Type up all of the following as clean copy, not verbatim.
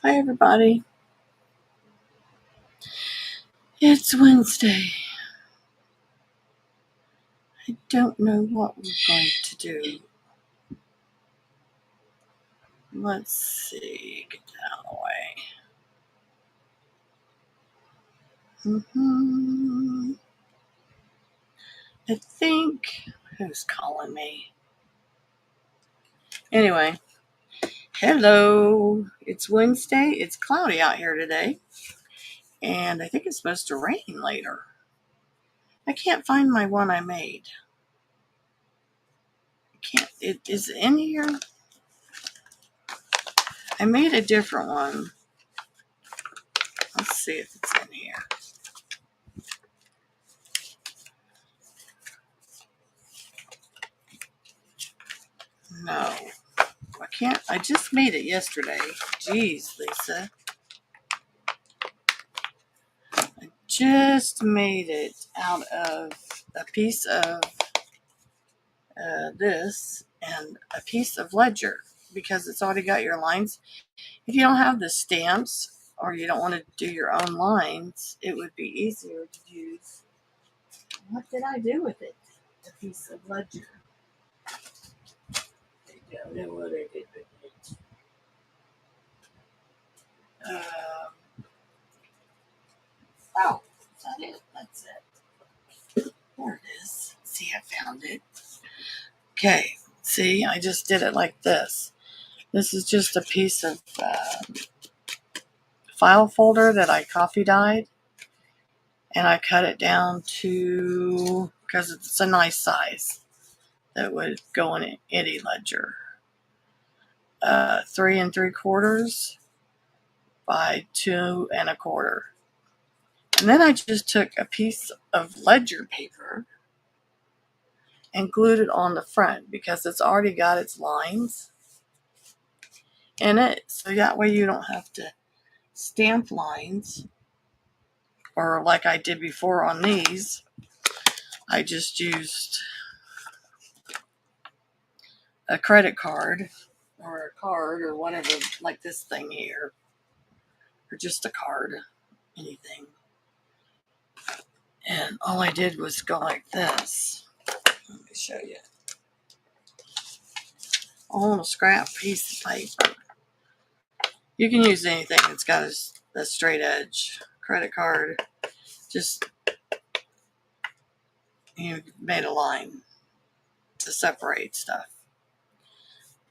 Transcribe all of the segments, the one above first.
Hi, everybody. It's Wednesday. I don't know what we're going to do. Let's see. Get out of the way. I think. Who's calling me? Anyway. Hello. It's Wednesday. It's cloudy out here today. And I think it's supposed to rain later. I can't find my one I made. Is it in here? I made a different one. Let's see if it's in here. No. I can't. I just made it yesterday. Jeez, Lisa. I just made it out of a piece of this and a piece of ledger because it's already got your lines. If you don't have the stamps or you don't want to do your own lines, it would be easier to use. What did I do with it? A piece of ledger. I don't know what I did with it. Oh, is that it? That's it. There it is. See, I found it. Okay, see, I just did it like this. This is just a piece of file folder that I coffee dyed, and I cut it down to, because it's a nice size, that would go in any ledger. 3 3/4 by 2 1/4. And then I just took a piece of ledger paper and glued it on the front because it's already got its lines in it. So that way you don't have to stamp lines, or like I did before on these. I just used a credit card or a card or whatever, like this thing here, or just a card, anything. And all I did was go like this. Let me show you. On a scrap piece of paper. You can use anything that's got a straight edge. Credit card, just made a line to separate stuff.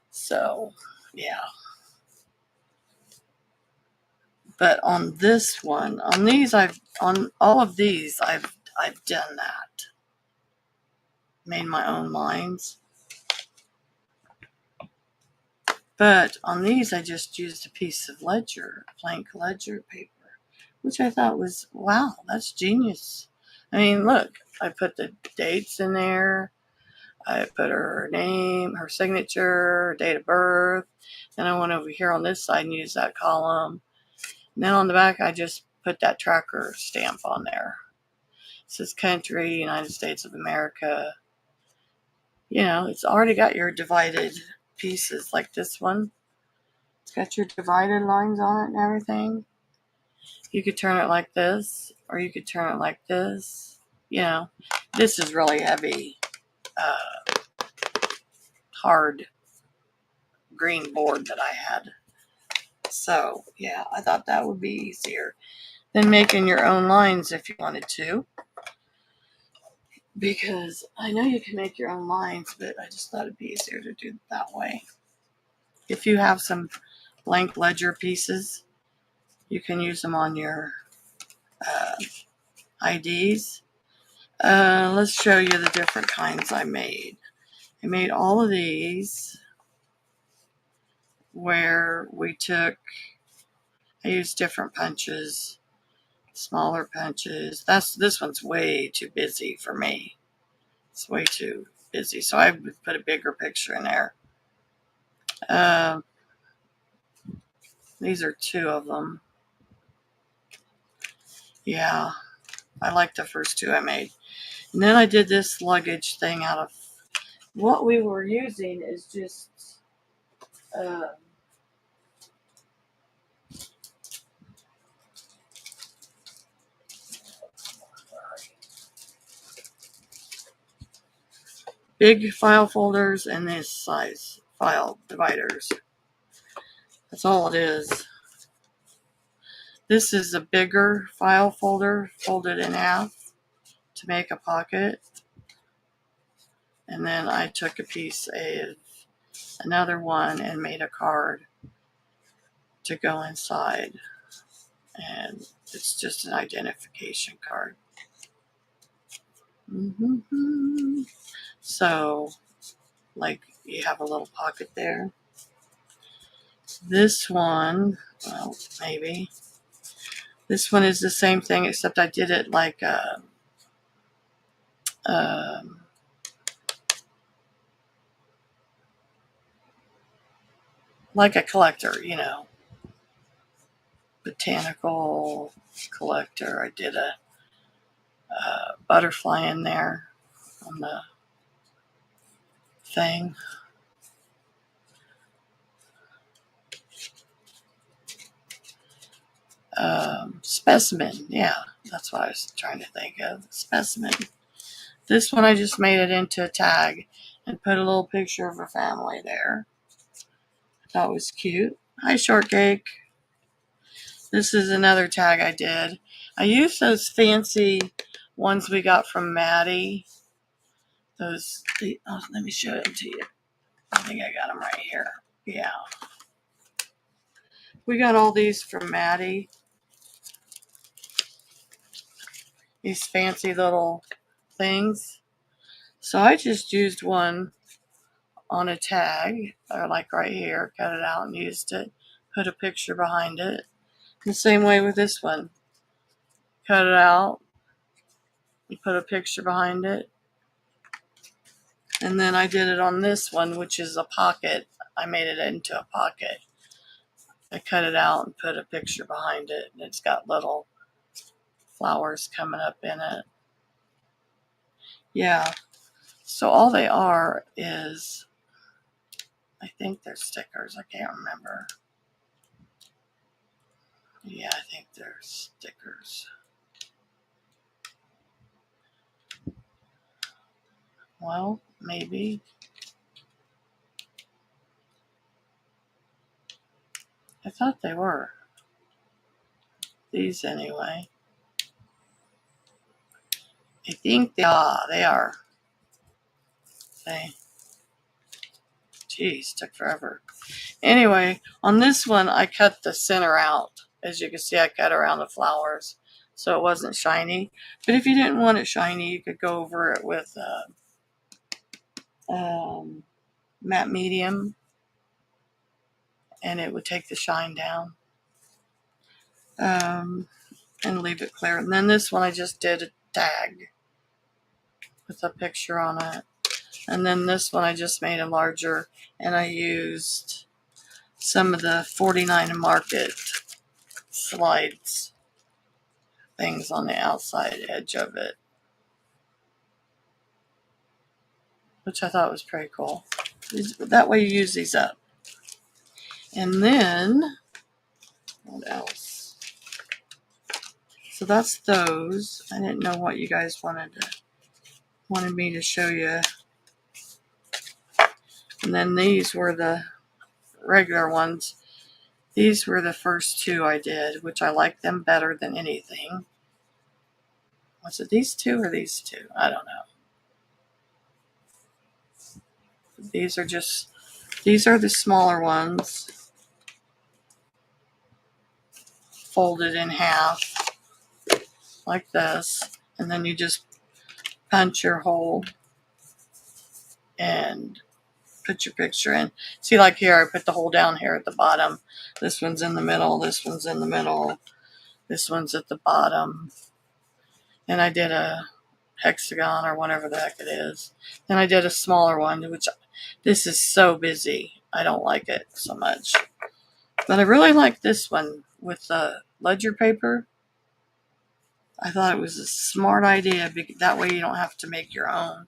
So, yeah. But on this one, on all of these, I've done that. Made my own lines. But on these, I just used a piece of ledger, blank ledger paper, which I thought was, wow, that's genius. I mean, look, I put the dates in there. I put her name, her signature, date of birth. Then I went over here on this side and used that column. And then on the back, I just put that tracker stamp on there. It says country, United States of America. You know, it's already got your divided pieces like this one. It's got your divided lines on it and everything. You could turn it like this, or you could turn it like this. You know, this is really heavy, hard green board that I had. So, yeah, I thought that would be easier than making your own lines if you wanted to. Because I know you can make your own lines, but I just thought it'd be easier to do it that way. If you have some blank ledger pieces, you can use them on your IDs. Let's show you the different kinds I made. I made all of these where I used different punches, smaller punches. This one's way too busy for me. It's way too busy, so I would put a bigger picture in there. These are 2 of them. Yeah, I like the first 2 I made. And then I did this luggage thing out of, what we were using is just big file folders and this size file dividers. That's all it is. This is a bigger file folder folded in half to make a pocket. And then I took a piece of another one and made a card to go inside. And it's just an identification card. Mm-hmm. So, like, you have a little pocket there. This one, well, maybe. This one is the same thing, except I did it like a collector, you know, botanical collector. I did a butterfly in there on the thing. Specimen, yeah, that's what I was trying to think of. Specimen. This one I just made it into a tag and put a little picture of a family there. I thought it was cute. Hi, Shortcake. This is another tag I did. I used those fancy ones we got from Maddie. Those, oh, let me show them to you. I think I got them right here. Yeah. We got all these from Maddie. These fancy little things. So I just used one on a tag, or like right here, cut it out and used it, put a picture behind it. The same way with this one. Cut it out, you put a picture behind it. And then I did it on this one, which is a pocket. I made it into a pocket. I cut it out and put a picture behind it, and it's got little flowers coming up in it. Yeah, so all they are is, I think they're stickers. I can't remember. Yeah, I think they're stickers. Well, maybe. I thought they were. These anyway. I think they are. They, geez, took forever. Anyway, on this one, I cut the center out. As you can see, I cut around the flowers so it wasn't shiny. But if you didn't want it shiny, you could go over it with matte medium, and it would take the shine down and leave it clear. And then this one, I just did a tag with a picture on it. And then this one, I just made it larger, and I used some of the 49 Market slides things on the outside edge of it, which I thought was pretty cool. That way you use these up. And then, what else? So that's those. I didn't know what you guys wanted me to show you. And then these were the regular ones. These were the first two I did, which I like them better than anything. Was it these two or these two? I don't know. These are the smaller ones, folded in half like this, and then you just punch your hole and put your picture in. See, like here, I put the hole down here at the bottom. This one's in the middle, this one's in the middle, this one's at the bottom. And I did a hexagon or whatever the heck it is. Then I did a smaller one, which this is so busy. I don't like it so much. But I really like this one with the ledger paper. I thought it was a smart idea. That way you don't have to make your own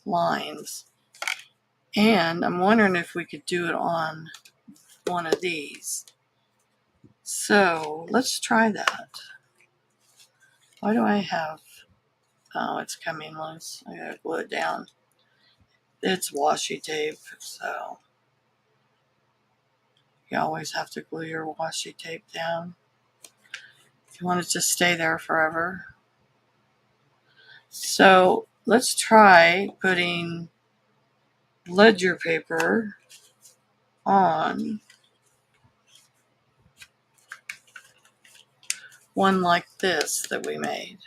lines. And I'm wondering if we could do it on one of these. So let's try that. Why do I have... Oh, it's coming loose. I gotta glue it down. it's washi tape, so you always have to glue your washi tape down if you want it to stay there forever. So let's try putting ledger paper on one like this that we made.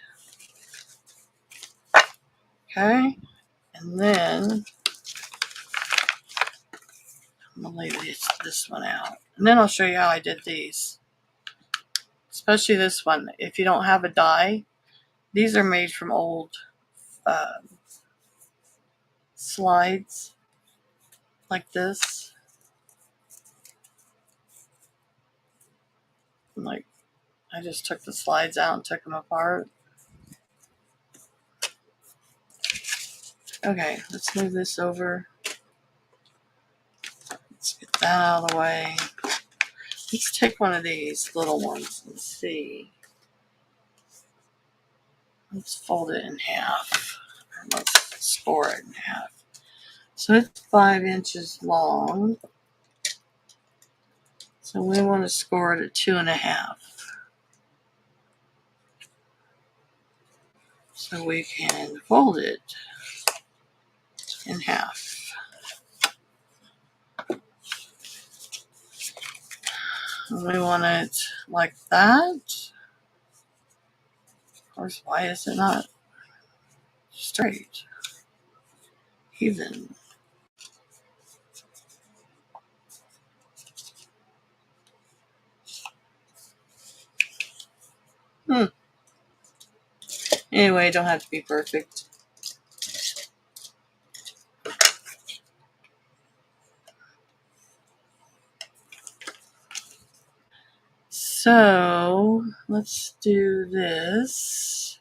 Okay, and then I'm gonna leave this one out, and then I'll show you how I did these, especially this one. If you don't have a die, these are made from old slides like this. Like, I just took the slides out and took them apart. Okay, let's move this over. Let's get that out of the way. Let's take one of these little ones and see. Let's fold it in half. Or let's score it in half. So it's 5 inches long. So we want to score it at 2.5. So we can fold it in half. And we want it like that. Of course, why is it not straight? Even. Anyway, it don't have to be perfect. So let's do this.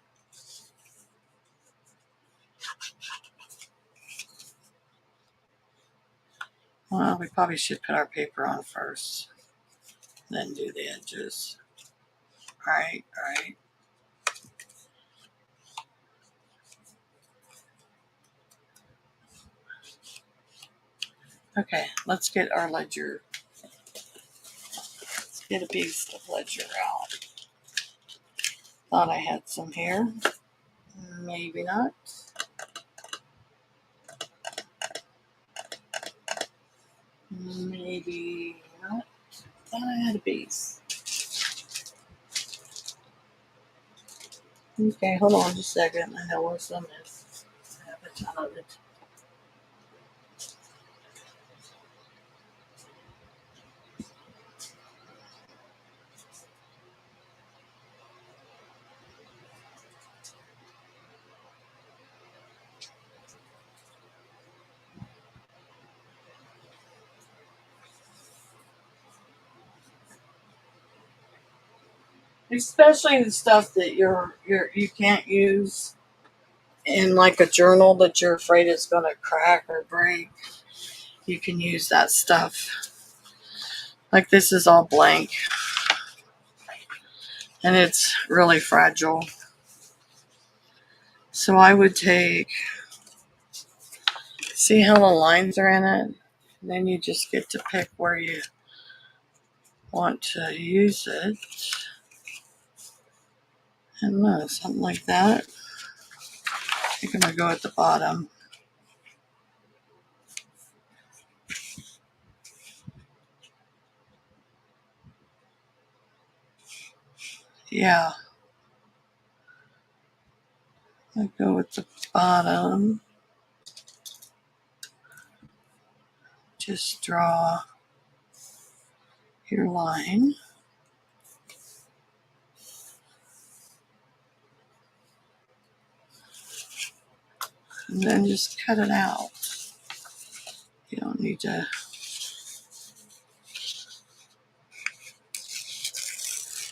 Well, we probably should put our paper on first, then do the edges. All right. Okay, let's get our ledger. Let's get a piece of ledger out. Thought I had some here. Maybe not. Maybe not. Thought I had a piece. Okay, hold on just a second. I know where some is. I have a ton of it. Especially the stuff that you can't use in like a journal that you're afraid it's going to crack or break. You can use that stuff. Like this is all blank and it's really fragile. So I would take, see how the lines are in it? And then you just get to pick where you want to use it. And something like that. I think I'm going to go at the bottom. Yeah. I go with the bottom. Just draw your line. And then just cut it out. You don't need to.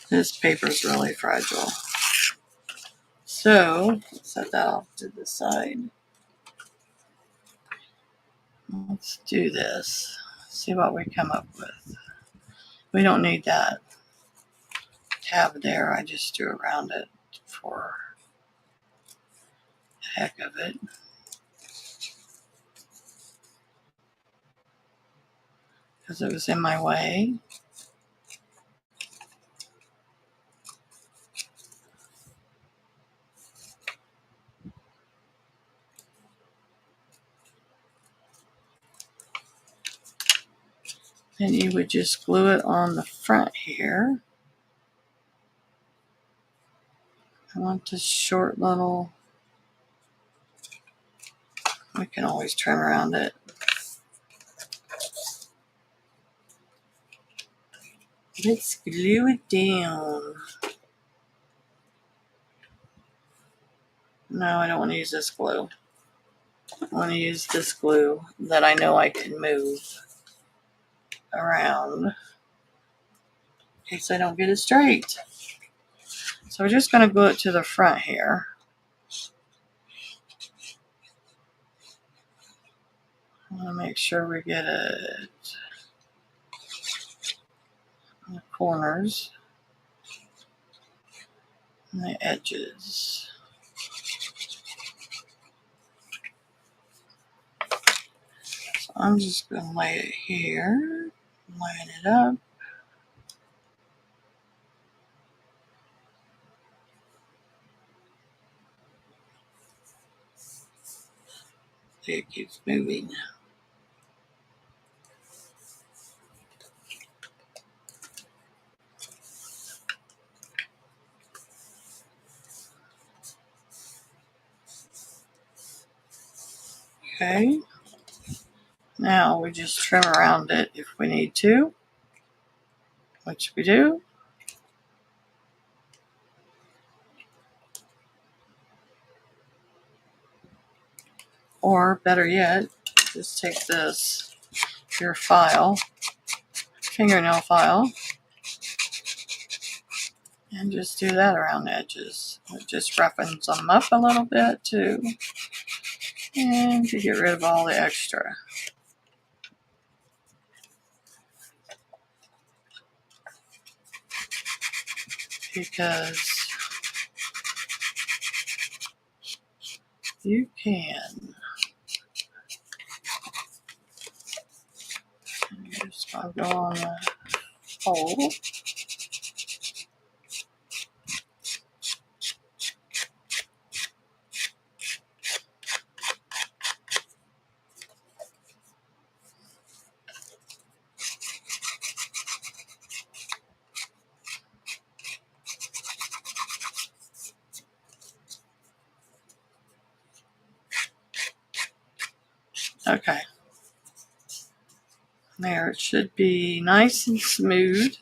This paper is really fragile. So, set that off to the side. Let's do this. See what we come up with. We don't need that tab there. I just drew around it for the heck of it. because it was in my way. And you would just glue it on the front here. I want this short little, we can always trim around it. Let's glue it down. No, I don't want to use this glue. I want to use this glue that I know I can move around in case I don't get it straight. So we're just going to glue it to the front here. I want to make sure we get it on the corners and the edges. So I'm just going to lay it here, line it up. See, it keeps moving. Okay. Now we just trim around it if we need to, which we do. Or better yet, just take this, your file, fingernail file, and just do that around the edges. It just roughens them up a little bit too, and to get rid of all the extra. Because you can. Just gonna go on the hole. Okay. There, it should be nice and smooth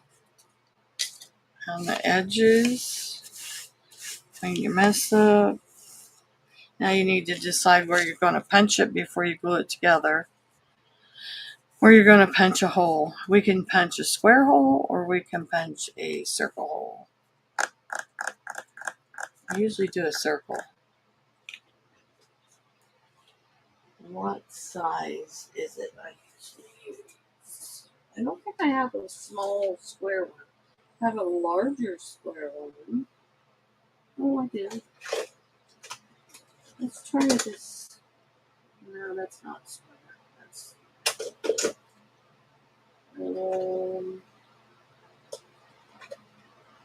on the edges. Clean your mess up. Now you need to decide where you're going to punch it before you glue it together. Where you're going to punch a hole. We can punch a square hole or we can punch a circle hole. I usually do a circle. What size is it I usually use? I don't think I have a small square one. I have a larger square one. Oh, I do. Let's try this. No, that's not square. That's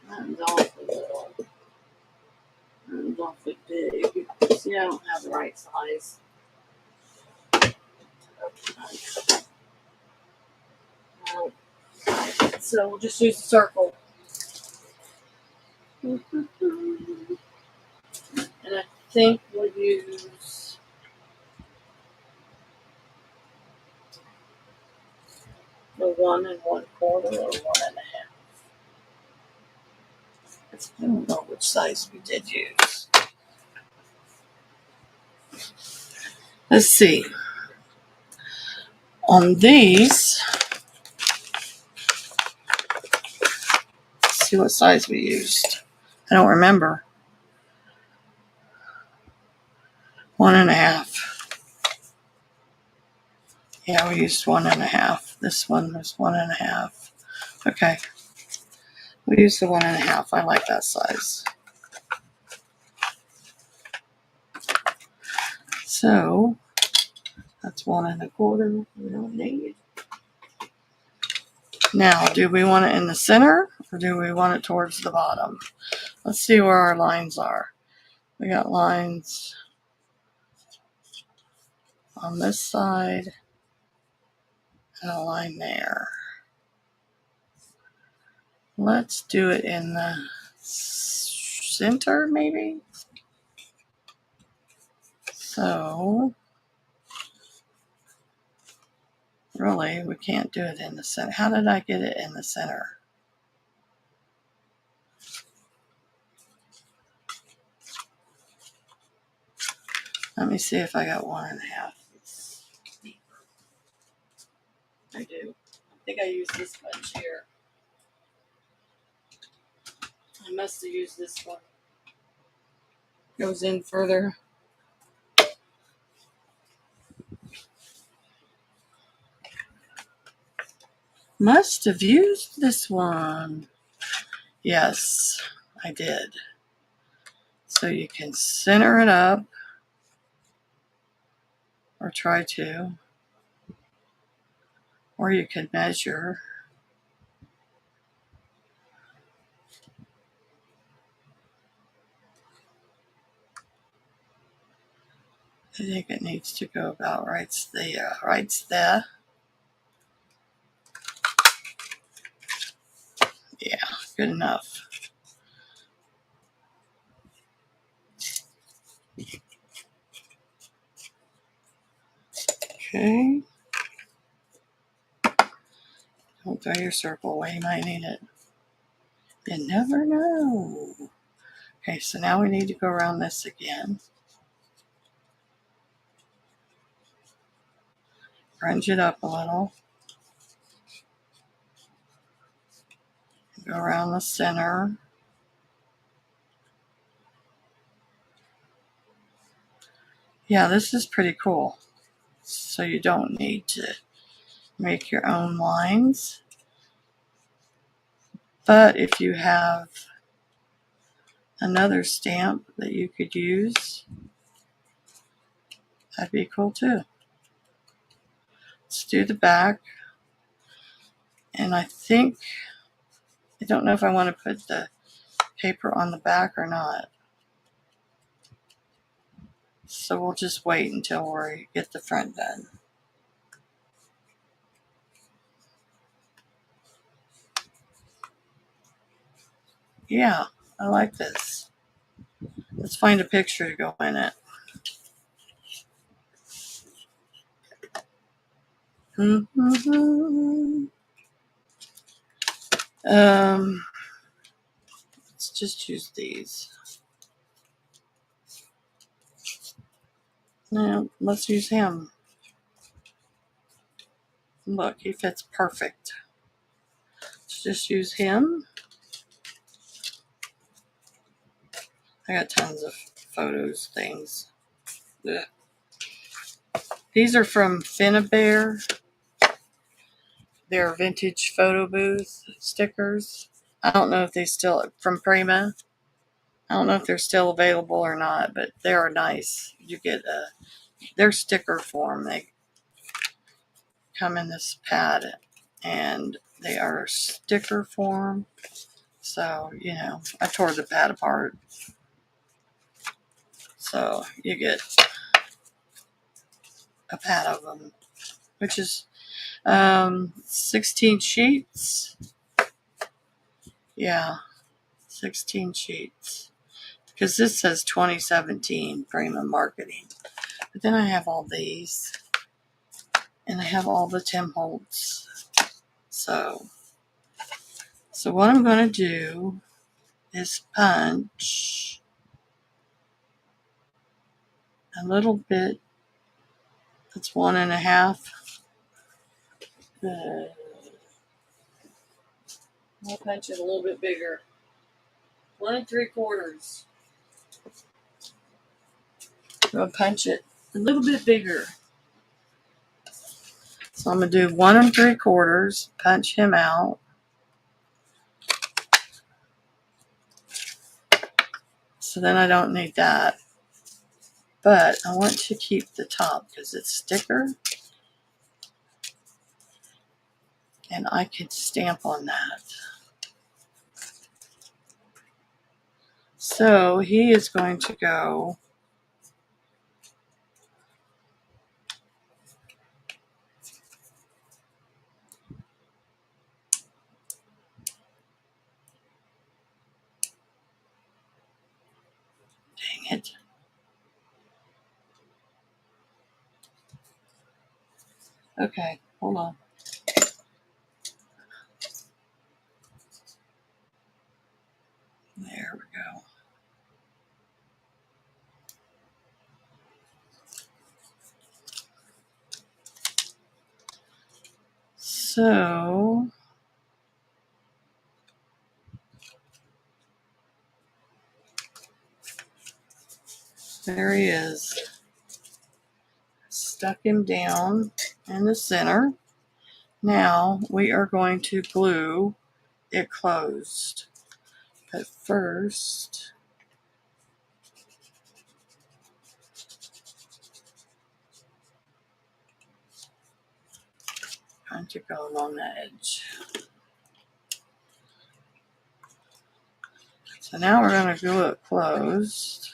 that is awfully little. That is awfully big. See, I don't have the right size. No. So we'll just use a circle. And I think we'll use the 1 1/4 or 1 1/2. I don't know which size we did use. Let's see. On these, let's see what size we used. I don't remember. 1 1/2. Yeah, we used 1 1/2. This one was 1 1/2. Okay. We used the 1 1/2. I like that size. So that's 1 1/4 we don't need. Now, do we want it in the center or do we want it towards the bottom? Let's see where our lines are. We got lines on this side and a line there. Let's do it in the center, maybe. So, really, we can't do it in the center. How did I get it in the center? Let me see if I got 1.5. I do. I think I used this bunch here. I must have used this one. Goes in further. Must have used this one. Yes, I did. So you can center it up, or try to, or you can measure. I think it needs to go about right there. Yeah, good enough. Okay. Don't throw your circle away, you might need it. You never know. Okay, so now we need to go around this again. Crunch it up a little. Go around the center. Yeah, this is pretty cool. So you don't need to make your own lines. But if you have another stamp that you could use, that'd be cool too. Let's do the back. And I don't know if I want to put the paper on the back or not. So we'll just wait until we get the front done. Yeah, I like this. Let's find a picture to go in it. Let's just use these. No, let's use him. Look, he fits perfect. Let's just use him. I got tons of photos, things. Ugh. These are from Ephemera. They're vintage photo booth stickers. I don't know if they still, from Prima. I don't know if they're still available or not, but they are nice. You get they're sticker form. They come in this pad and they are sticker form. So, I tore the pad apart. So you get a pad of them, which is 16 sheets. Yeah, 16 sheets. Because this says 2017 Prima Marketing. But then I have all these. And I have all the Tim Holtz. So what I'm going to do is punch a little bit. That's 1.5. I'll punch it a little bit bigger. 1 3/4. I'll punch it a little bit bigger. So I'm going to do 1 3/4, punch him out. So then I don't need that. But I want to keep the top because it's sticker. And I could stamp on that. So he is going to go dang it. Okay, hold on. There we go. So there he is. Stuck him down in the center. Now we are going to glue it closed. But first, I'm going to go along the edge. So now we're going to glue it closed.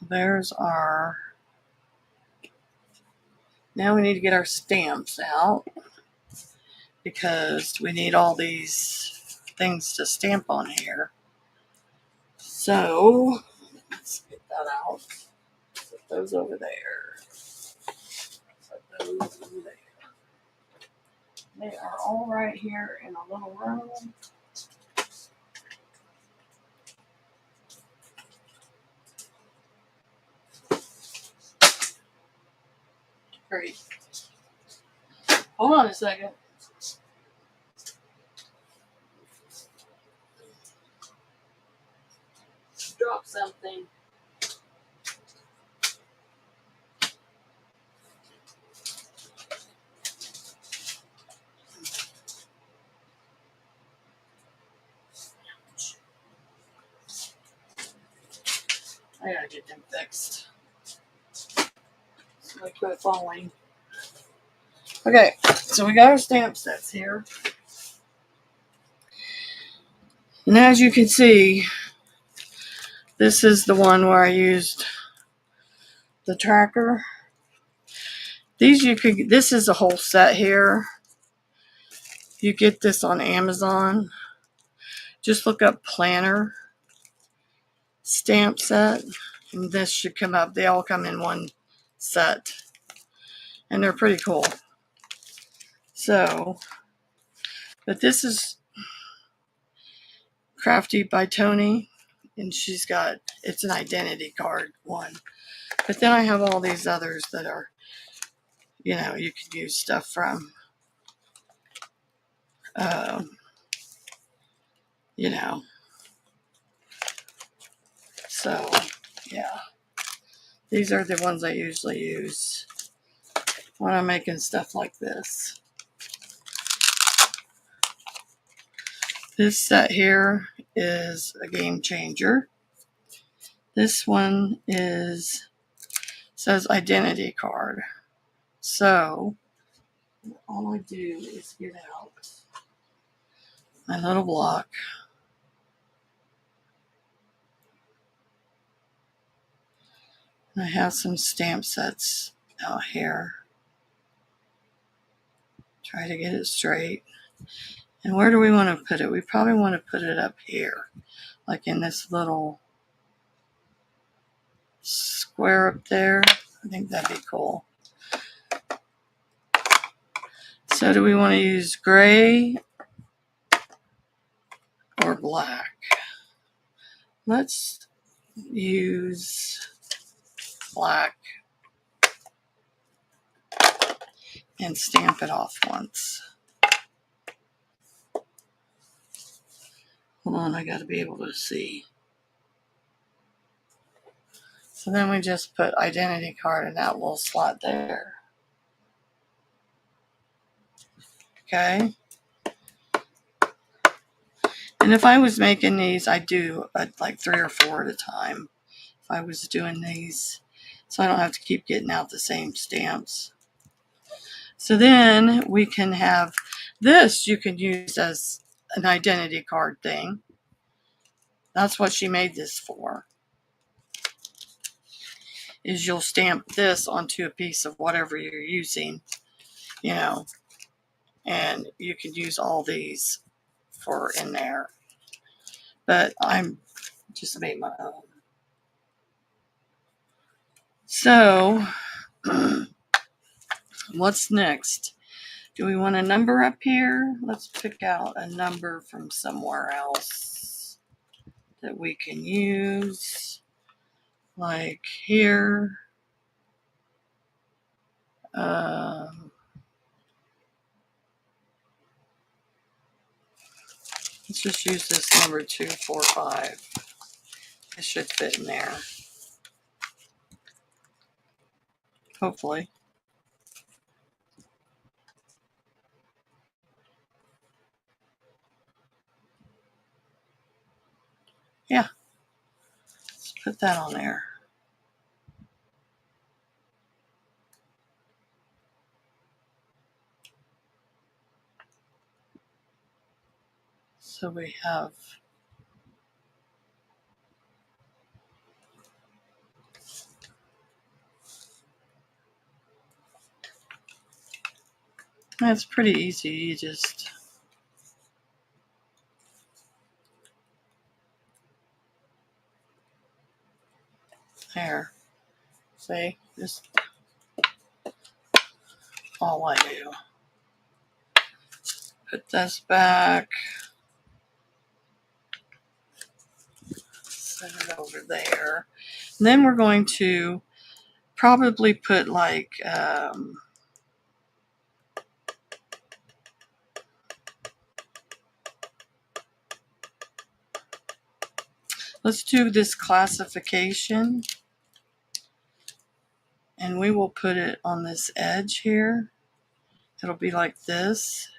There's our, now we need to get our stamps out because we need all these things to stamp on here. So let's get that out. Put those over there. Put those over there. They are all right here in a little room. Great. Hold on a second. Drop something. I gotta get them fixed. So I quit falling. Okay, so we got our stamp sets here. And as you can see, this is the one where I used the tracker. These you could, this is a whole set here. You get this on Amazon. Just look up planner stamp set. And this should come up. They all come in one set. And they're pretty cool. So, but this is Crafty by Tony. And she's got, it's an identity card one. But then I have all these others that are, you know, you can use stuff from. You know, so yeah, these are the ones I usually use when I'm making stuff like this. This set here is a game changer. This one is, says identity card. So all I do is get out my little block. I have some stamp sets out here. Try to get it straight. And where do we want to put it? We probably want to put it up here, like in this little square up there. I think that'd be cool. So do we want to use gray or black? Let's use black and stamp it off once. Hold on, I got to be able to see. So then we just put identity card in that little slot there. Okay. And if I was making these, I'd do like 3 or 4 at a time if I was doing these, so I don't have to keep getting out the same stamps. So then we can have this, you can use as an identity card thing. That's what she made this for, is you'll stamp this onto a piece of whatever you're using, you know, and you can use all these for in there. But I'm just made my own. So what's next? Do we want a number up here? Let's pick out a number from somewhere else that we can use. Like here. Let's just use this number 245. It should fit in there. Hopefully. Yeah. Let's put that on there. So we have that's pretty easy. You just there. See? Just all I do. Put this back. Set it over there. And then we're going to probably put like let's do this classification, and we will put it on this edge here. It'll be like this,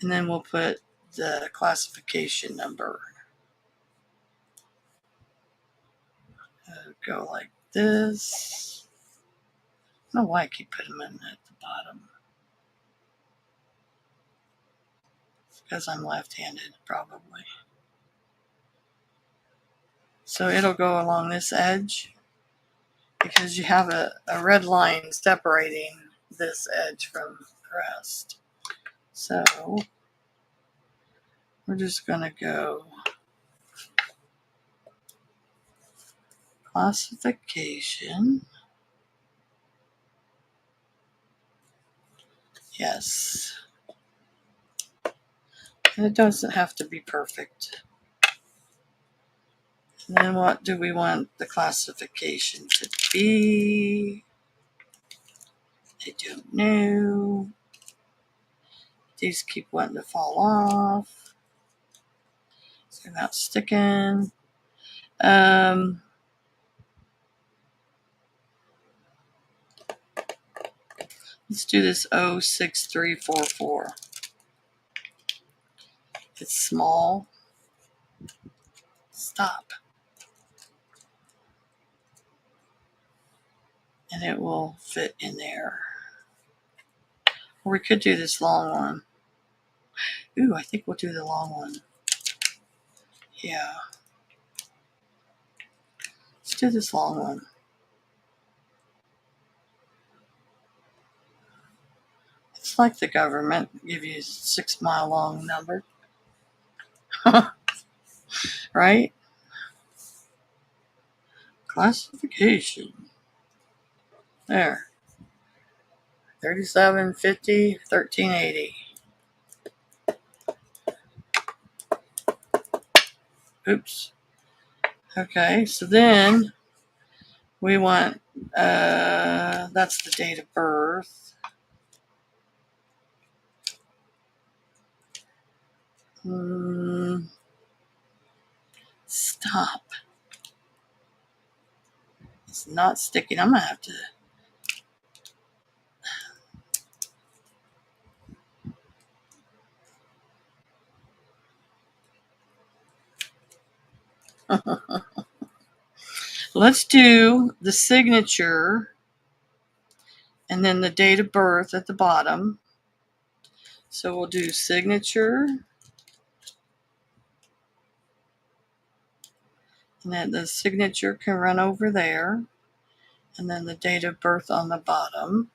and then we'll put the classification number. Go like this. I don't know why I keep putting them in at the bottom. It's because I'm left-handed, probably. So it'll go along this edge because you have a red line separating this edge from the rest. So we're just going to go classification. Yes. And it doesn't have to be perfect. And then what do we want the classification to be? I don't know. These keep wanting to fall off. So they're not sticking. Let's do this 06344. It's small. Stop. And it will fit in there. Or we could do this long one. Ooh, I think we'll do the long one. Yeah. Let's do this long one. It's like the government give you a 6 mile long number. Right? Classification. There. 3750, 1380. Oops. Okay, so then we want, that's the date of birth. Stop. It's not sticking. I'm going to have to. Let's do the signature and then the date of birth at the bottom. So we'll do signature, and then the signature can run over there, and then the date of birth on the bottom.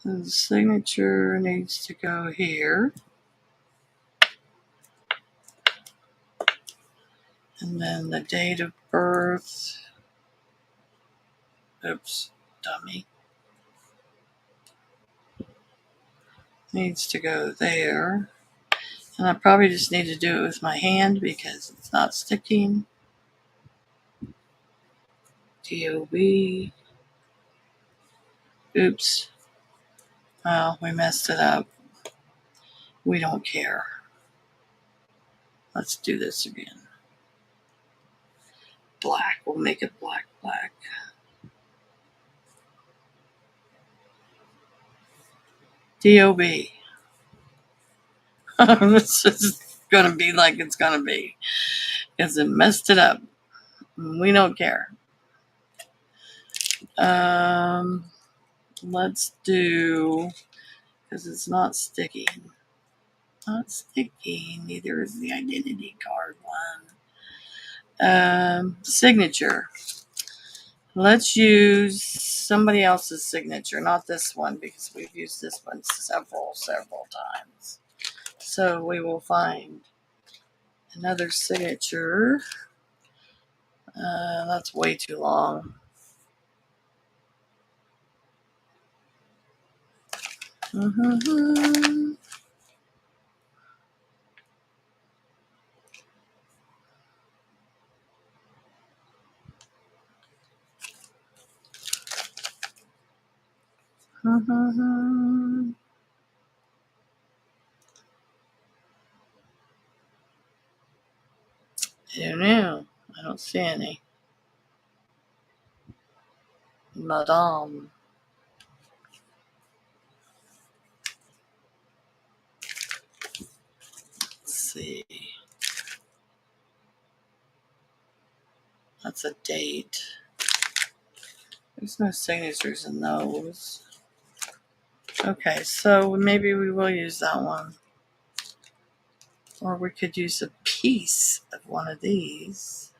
And the signature needs to go here. And then the date of birth. Oops, dummy. Needs to go there. And I probably just need to do it with my hand because it's not sticking. DOB. Oops. Well, we messed it up. We don't care. Let's do this again. Black. We'll make it black. DOB. This is going to be like it's going to be because it messed it up. We don't care. Let's do, because it's not sticking. Not sticking. Neither is the identity card one. Signature. Let's use somebody else's signature, not this one, because we've used this one several times. So we will find another signature. That's way too long. I don't know. I don't see any. Madame. Let's see. That's a date. There's no signatures in those. Okay, so maybe we will use that one. Or we could use a piece of one of these.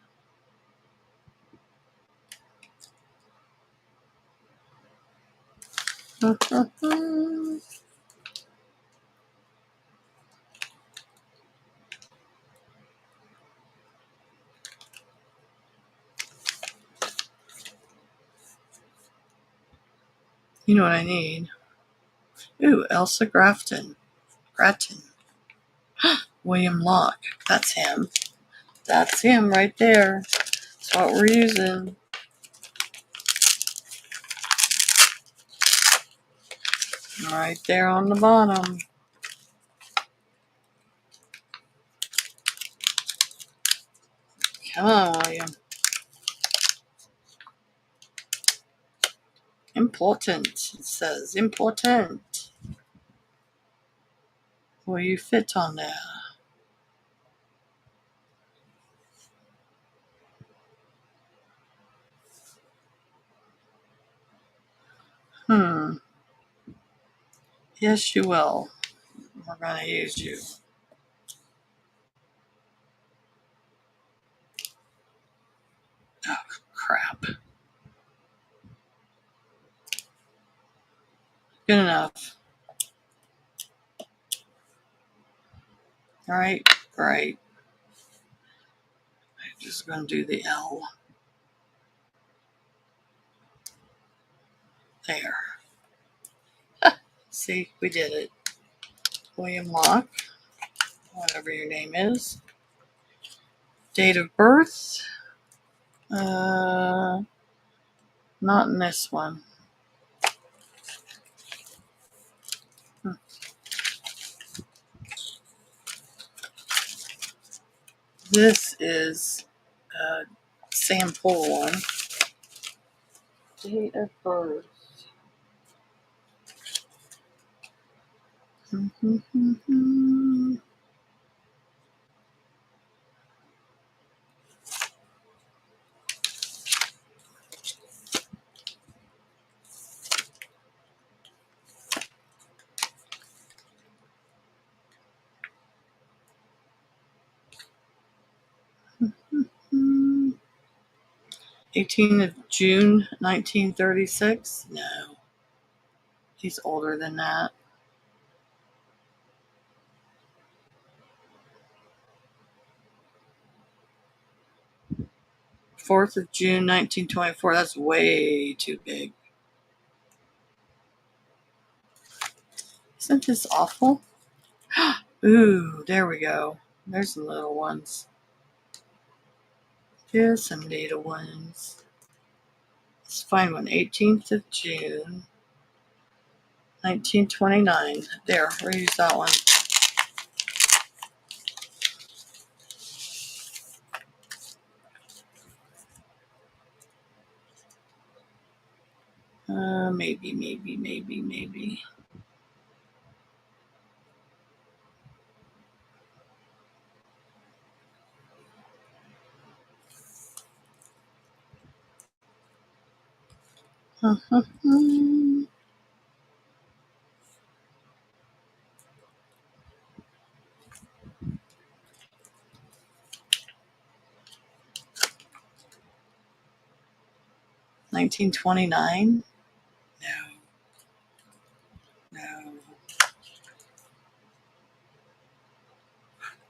You know what I need? Ooh, Elsa Grafton. William Locke. That's him. That's him right there. That's what we're using. Right there on the bottom. Come on, William. Important, it says. Important. Will you fit on there? Yes, you will. We're going to use you. Oh, crap. Good enough. All right, great. I'm just going to do the L. There. See, we did it. William Locke, whatever your name is. Date of birth. Not in this one. This is sample one. Date of birth. Mm-hmm. 18th of June, 1936? No. He's older than that. 4th of June, 1924. That's way too big. Isn't this awful? Ooh, there we go. There's some little ones. Here's some little ones. Let's find one. 18th of June, 1929. There, we'll use that one. Maybe. Uh-huh. 1929? No.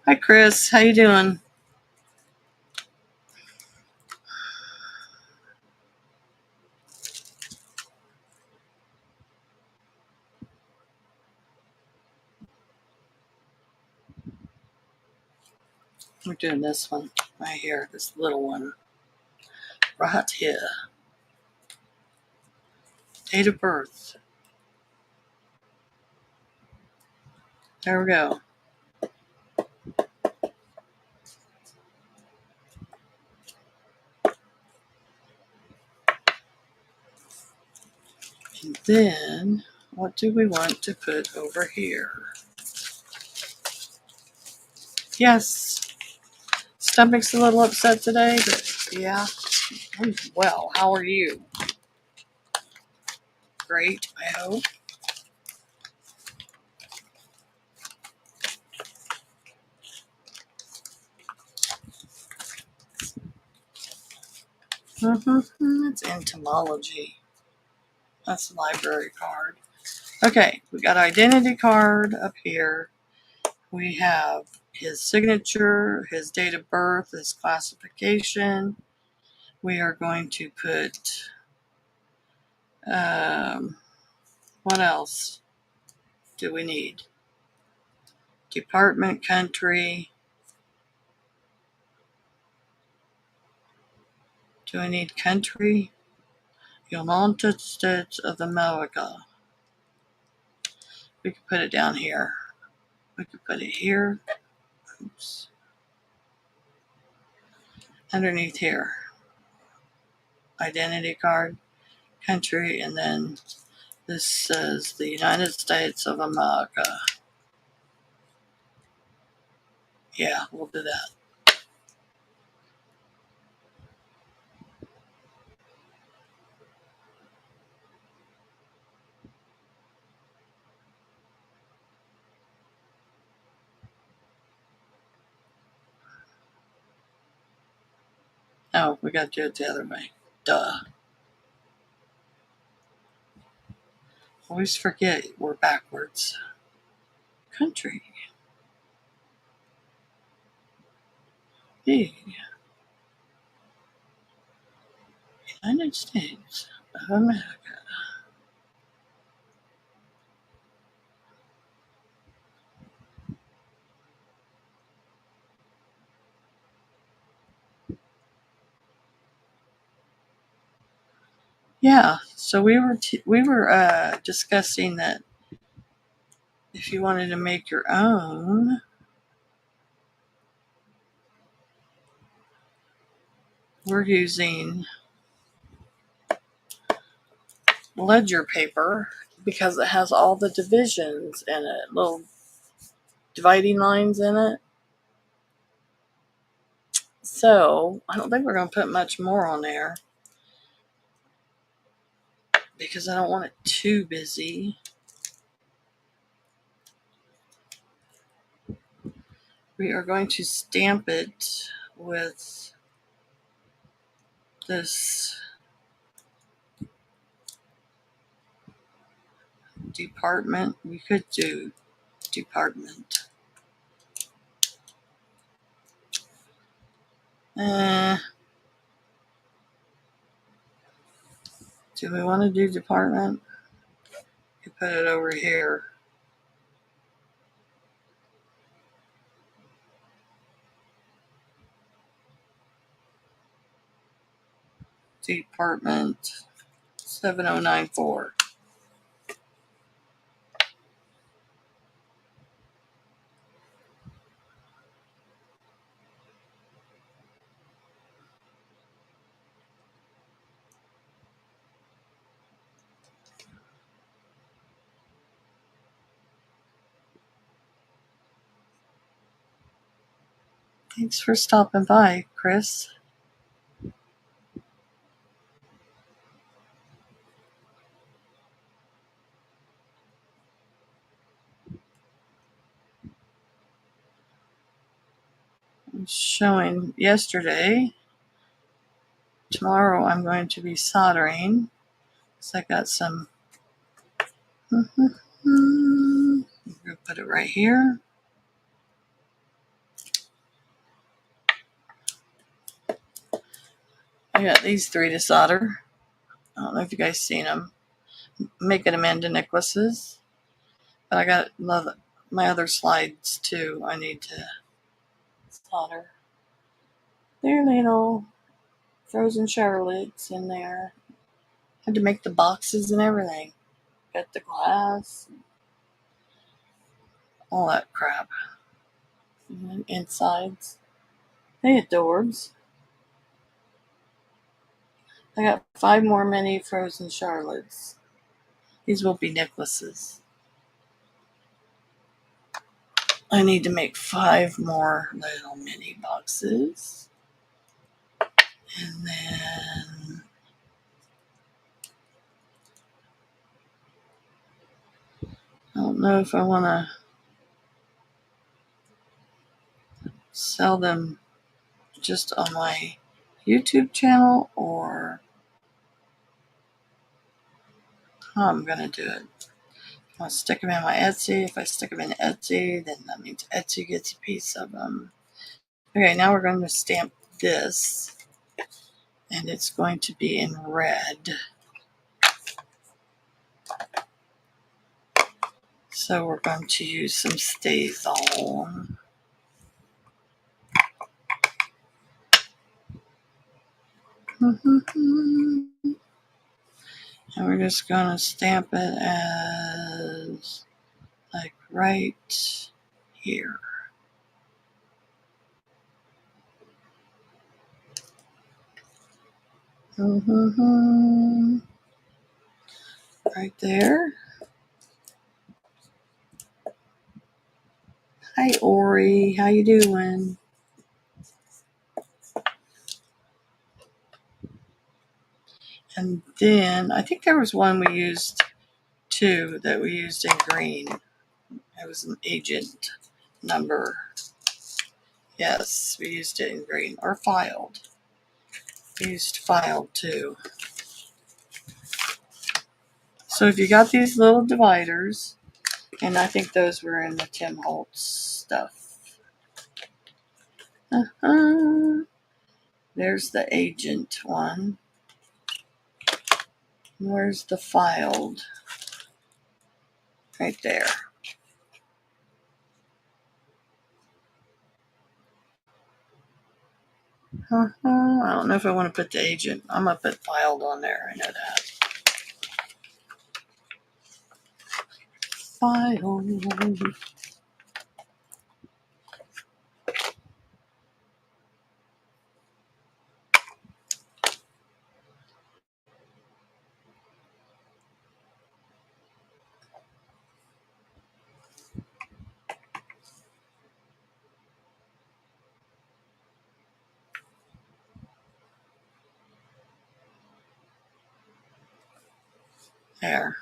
Hi, Chris. How you doing? We're doing this one right here. This little one right here. Date of birth. There we go. And then, what do we want to put over here? Yes, stomach's a little upset today, but yeah, I'm well. How are you? Great, I hope. It's entomology. That's a library card. Okay, we got identity card up here. We have his signature, his date of birth, his classification. We are going to put, what else do we need? Department, country. Do I need country? United States of America. We could put it down here. We could put it here. Oops. Underneath here. Identity card, country, and then this says the United States of America. Yeah, we'll do that. Oh, we got to do it the other way. Duh. Always forget we're backwards. Country. The United States of America. Yeah, so we were discussing that if you wanted to make your own, we're using ledger paper because it has all the divisions in it, little dividing lines in it. So I don't think we're going to put much more on there because I don't want it too busy. We are going to stamp it with this department. We could do department. Do we want to do department? You put it over here. Department 7094. Thanks for stopping by, Chris. I'm showing yesterday. Tomorrow I'm going to be soldering. So I got some. I'm going to put it right here. I got these 3 to solder. I don't know if you guys seen them. Making them into necklaces. But I got my other slides too. I need to solder. They're little frozen Charlottes in there. Had to make the boxes and everything. Got the glass. All that crap. And insides. They adorbs. I got 5 more mini frozen Charlottes. These will be necklaces. I need to make 5 more little mini boxes. And then I don't know if I want to sell them just on my YouTube channel or how I'm going to do it. I'll stick them in my Etsy. If I stick them in Etsy, then that means Etsy gets a piece of them. Okay, now we're going to stamp this. And it's going to be in red. So we're going to use some Stay-On. And we're just going to stamp it as like right here. Right there. Hi, Ori. How you doing? And then I think there was one we used too that we used in green. It was an agent number. Yes, we used it in green or filed. We used filed too. So if you got these little dividers, and I think those were in the Tim Holtz stuff. There's the agent one. Where's the filed? Right there. I don't know if I want to put the agent. I'm going to put filed on there. I know that. Filed. There.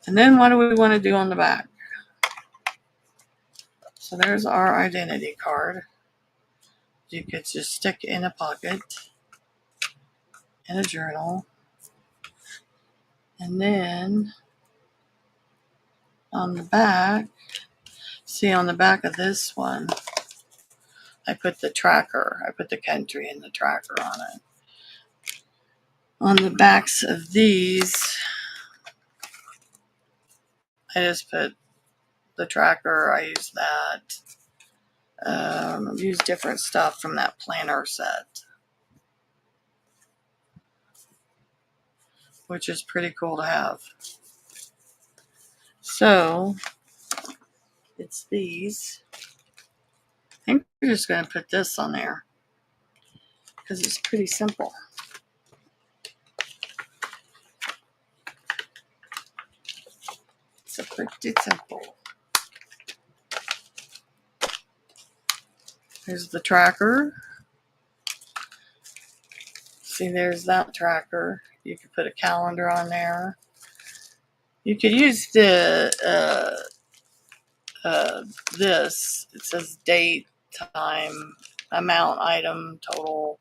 And then what do we want to do on the back? So there's our identity card. You could just stick in a pocket, in a journal. And then on the back, see on the back of this one, I put the tracker. I put the country and the tracker on it. On the backs of these, I just put the tracker. I use that. Use different stuff from that planner set, which is pretty cool to have. So it's these. I think we're just going to put this on there because it's pretty simple. It's pretty simple. Here's the tracker. See, there's that tracker. You could put a calendar on there. You could use the this. It says date, time, amount, item, total.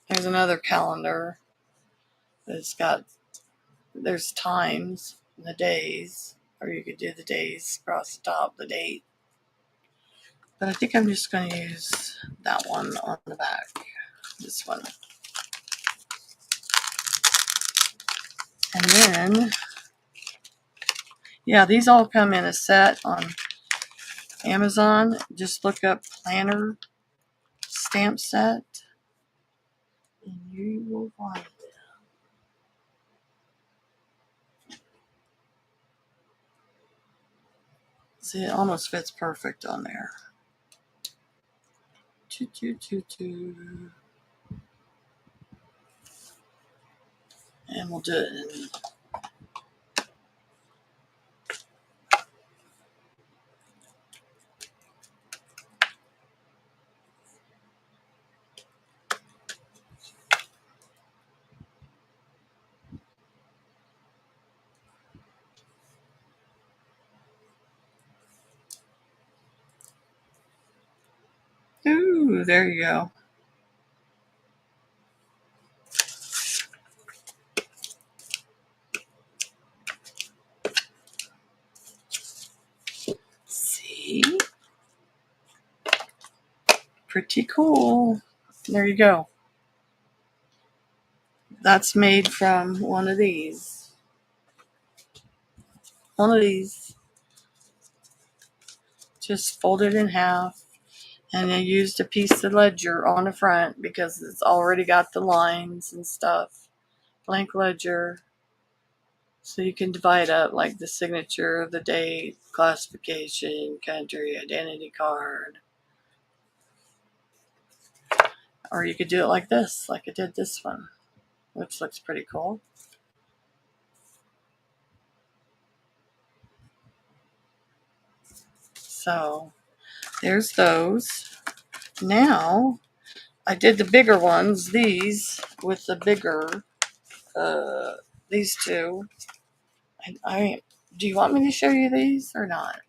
There's another calendar. There's times, the days, or you could do the days across the top, the date. But I think I'm just going to use that one on the back. This one. And then, yeah, these all come in a set on Amazon. Just look up planner stamp set and you will find it. See, it almost fits perfect on there. And we'll do it in ooh, there you go. See? Pretty cool. There you go. That's made from one of these. One of these. Just fold it in half. And I used a piece of ledger on the front because it's already got the lines and stuff. Blank ledger. So you can divide up like the signature, the date, classification, country, identity card. Or you could do it like this, like I did this one, which looks pretty cool. So there's those. Now I did the bigger ones, these with the bigger, these two. Do you want me to show you these or not?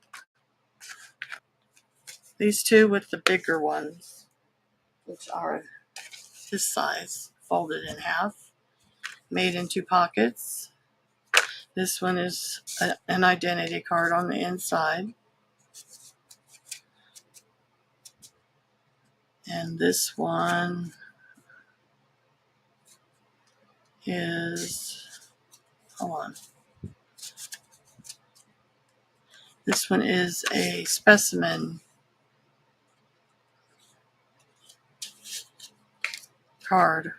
These two with the bigger ones, which are this size, folded in half, made into pockets. This one is an identity card on the inside. And this one is, hold on. This one is a specimen card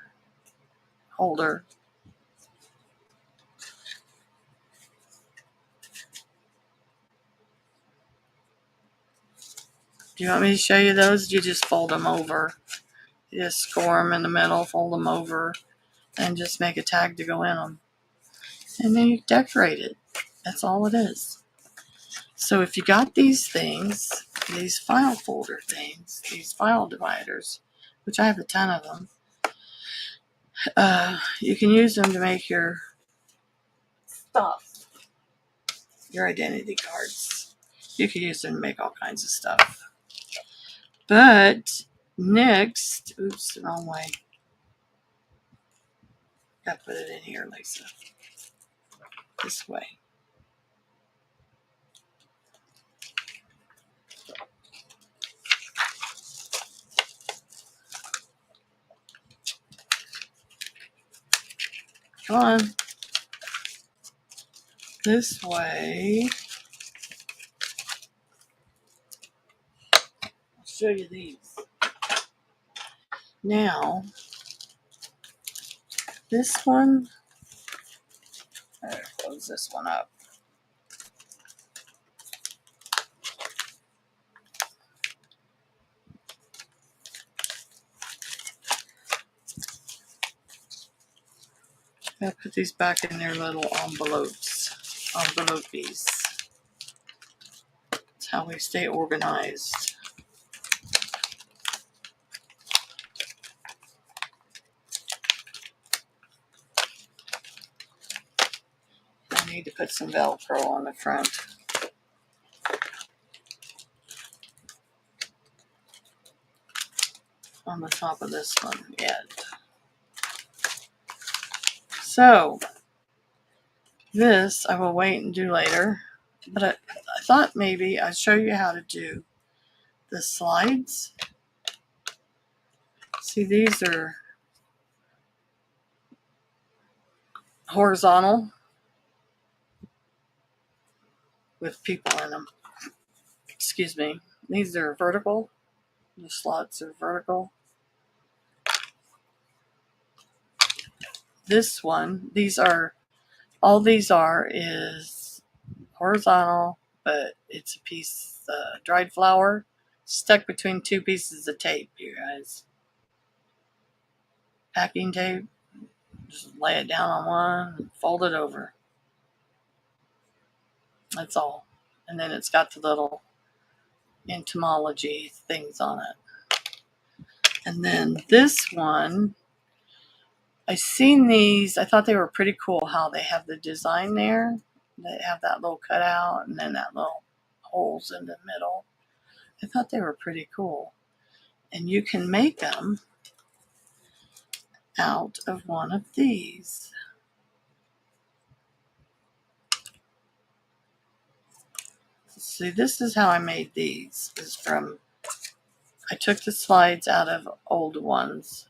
holder. Do you want me to show you those? You just fold them over. You just score them in the middle, fold them over, and just make a tag to go in them. And then you decorate it. That's all it is. So if you got these things, these file folder things, these file dividers, which I have a ton of them, You can use them to make your stuff, your identity cards. You can use them to make all kinds of stuff. But next, oops, the wrong way. Gotta put it in here, Lisa. This way. Come on. This way. I'll show you these. Now, this one, close this one up. I put these back in their little envelopes. Envelopes. That's how we stay organized. I need to put some Velcro on the front. On the top of this one yet. So, this I will wait and do later. But I thought maybe I'd show you how to do the slides. See, these are horizontal with people in them. Excuse me. These are vertical. The slots are vertical. This one, all these are is horizontal, but it's a piece of dried flour stuck between two pieces of tape, you guys. Packing tape. Just lay it down on one and fold it over. That's all. And then it's got the little entomology things on it. And then this one, I seen these. I thought they were pretty cool how they have the design there. They have that little cutout and then that little holes in the middle. I thought they were pretty cool. And you can make them out of one of these. See, this is how I made these. I took the slides out of old ones,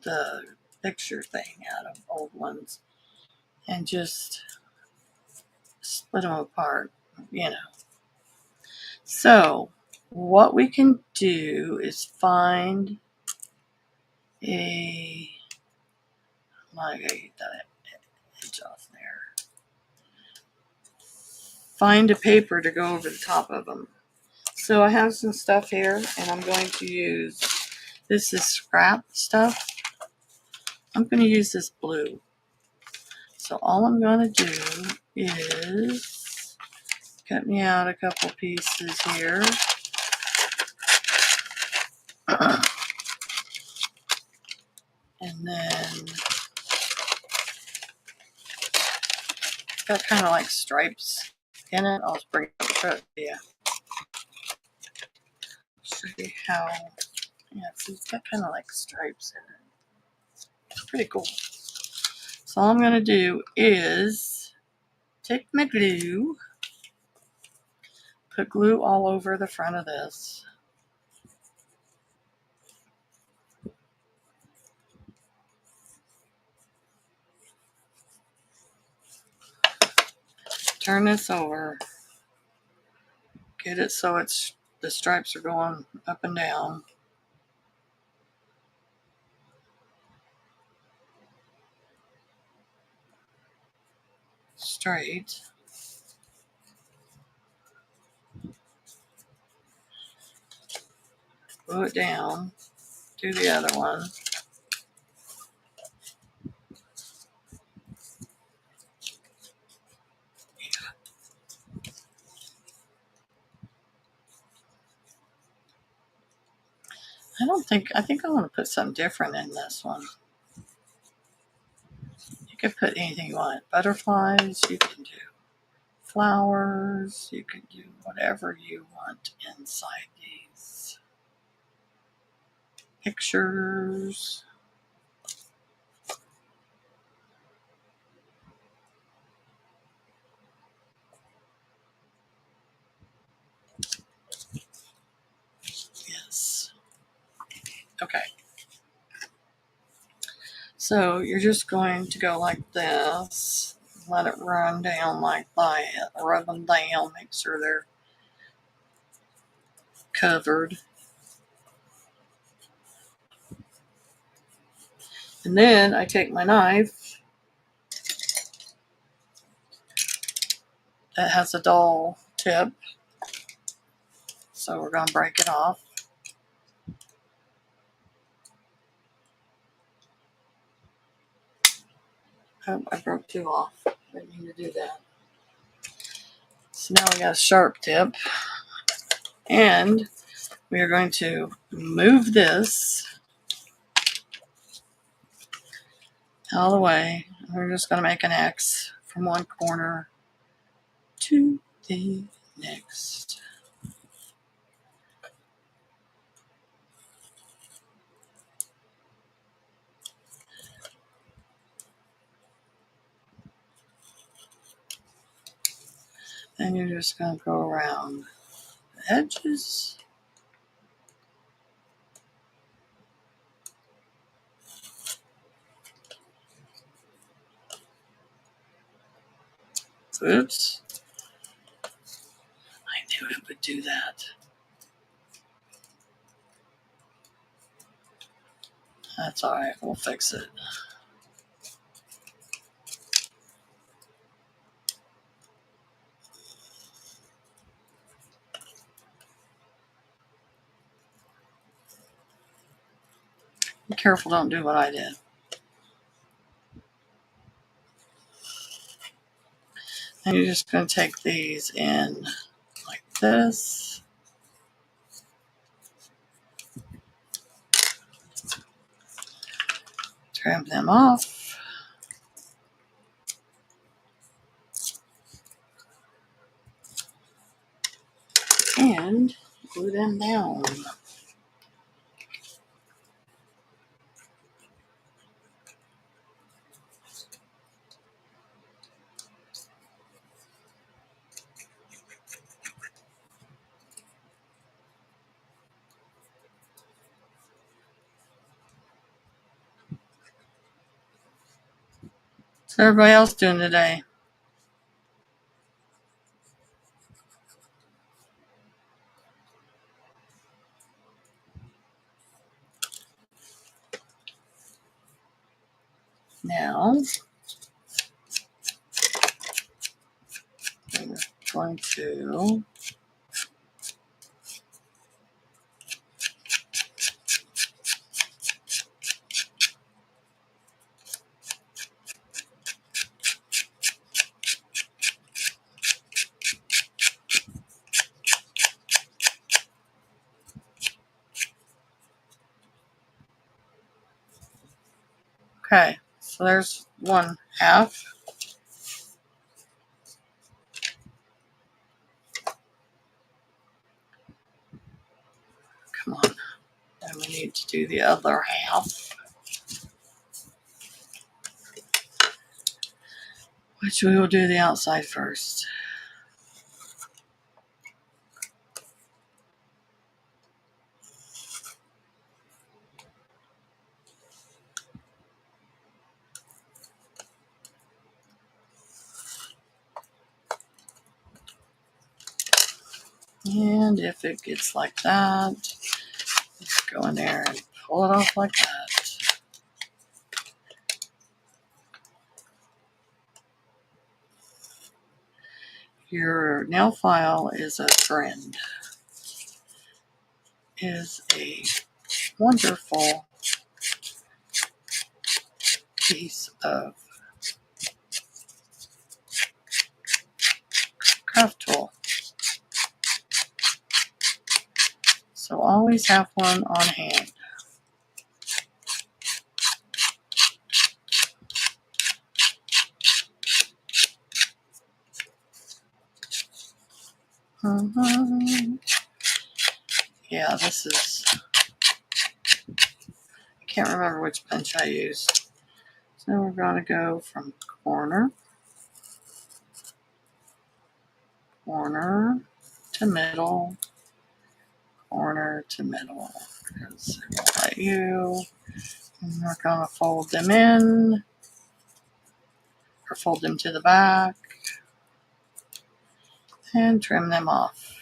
the picture thing out of old ones, and just split them apart, you know. So, what we can do is find I gotta get that edge off there. Find a paper to go over the top of them. So I have some stuff here, and I'm going to use, this is scrap stuff. I'm going to use this blue. So all I'm going to do is cut me out a couple pieces here. And then it's got kind of like stripes in it. I'll just bring it up to you. Show you how, yeah, it's got kind of like stripes in it. It's pretty cool. So all I'm going to do is take my glue, put glue all over the front of this. Turn this over. Get it so the stripes are going up and down. Straight. Glue it down. Do the other one. I think I want to put something different in this one. You can put anything you want. Butterflies, you can do flowers, you can do whatever you want inside these. Pictures. Yes. Okay. So you're just going to go like this. Let it run down like that. Rub them down. Make sure they're covered. And then I take my knife that has a dull tip. So we're going to break it off. Oh, I broke two off. Didn't mean to do that. So now we got a sharp tip. And we are going to move this out of the way. We're just going to make an X from one corner to the next. Then you're just going to go around the edges. Oops. I knew it would do that. That's alright, we'll fix it. Be careful, don't do what I did. And you're just going to take these in like this. Trim them off. And glue them down. What's everybody else doing today? Now, we're going to okay, so there's one half. Come on. And we need to do the other half, which we will do the outside first. And if it gets like that, just go in there and pull it off like that. Your nail file is a friend. Is a wonderful piece of craft tool. So always have one on hand. Yeah, this is, I can't remember which punch I used. So we're going to go from corner to middle, corner to middle. So let you, and we're going to fold them in, or fold them to the back, and trim them off,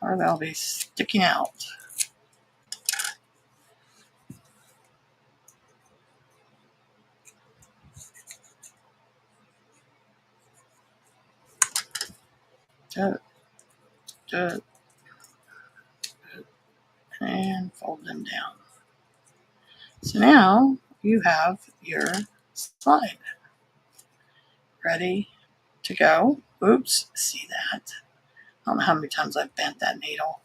or they'll be sticking out. And fold them down. So now you have your slide ready to go. Oops, see that? I don't know how many times I've bent that needle.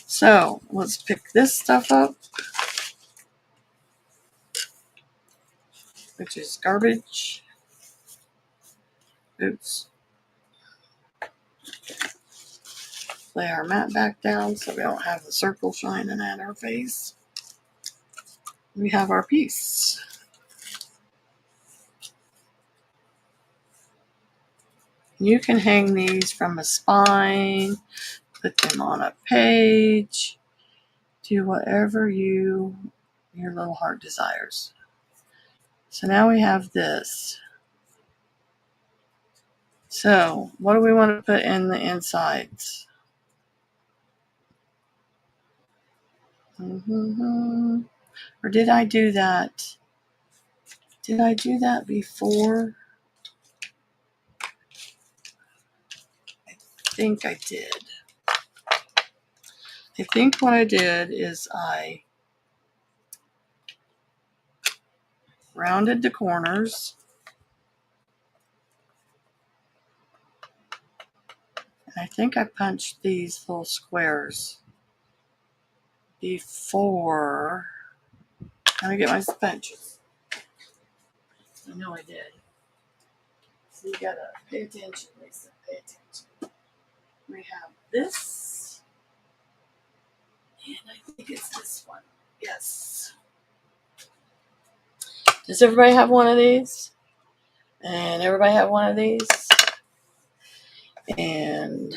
So let's pick this stuff up, which is garbage. Oops. Lay our mat back down so we don't have the circle shining at our face. We have our piece. You can hang these from a spine, put them on a page, do whatever your little heart desires. So now we have this. So what do we want to put in the insides? Or did I do that? Did I do that before? I think I did. I think what I did is I rounded the corners. And I think I punched these little squares before. Let me get my punches. I know I did. So you gotta pay attention, Lisa. Pay attention. We have this. And I think it's this one. Yes. Does everybody have one of these? And everybody have one of these? And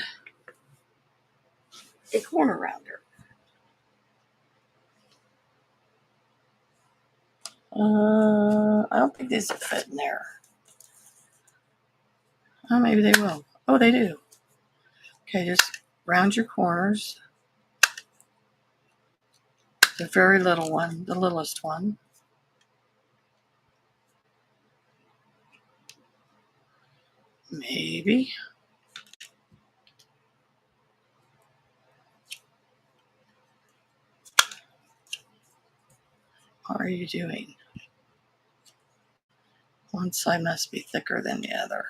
a corner rounder. I don't think these will fit in there. Oh, maybe they will. Oh, they do. Okay, just round your corners. The very little one, the littlest one. Maybe. What are you doing? One side must be thicker than the other.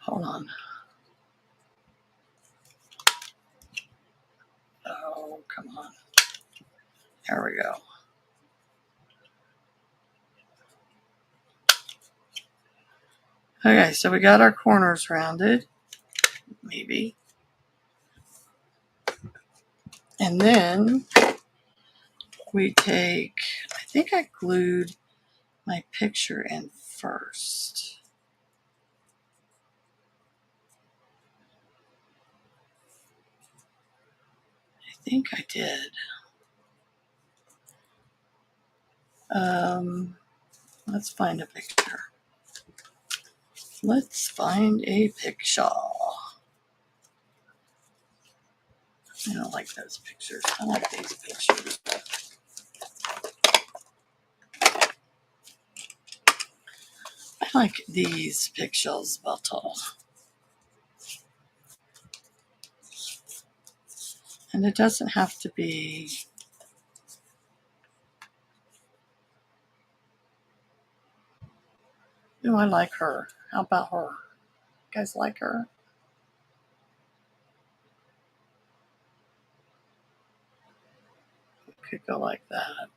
Hold on. Oh, come on. There we go. Okay, so we got our corners rounded. Maybe. And then we take, I think I glued my picture in first. I think I did. Let's find a picture. Let's find a picture. I don't like those pictures. I like these pictures. I like these pictures better. And it doesn't have to be. Oh, I like her. How about her? You guys like her? Could go like that.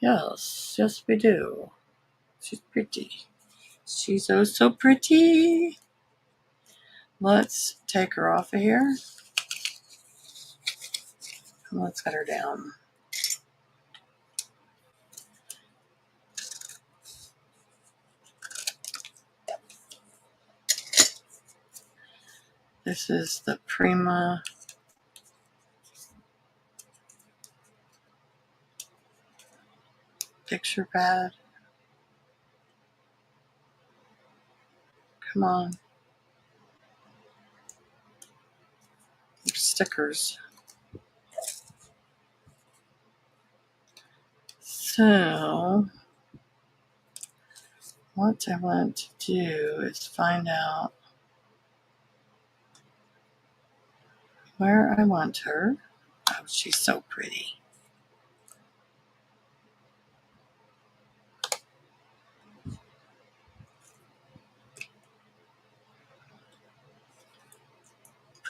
Yes, yes we do. She's pretty. She's oh so pretty. Let's take her off of here. And let's get her down. This is the Prima picture pad. Come on. Stickers. So, what I want to do is find out where I want her. Oh, she's so pretty.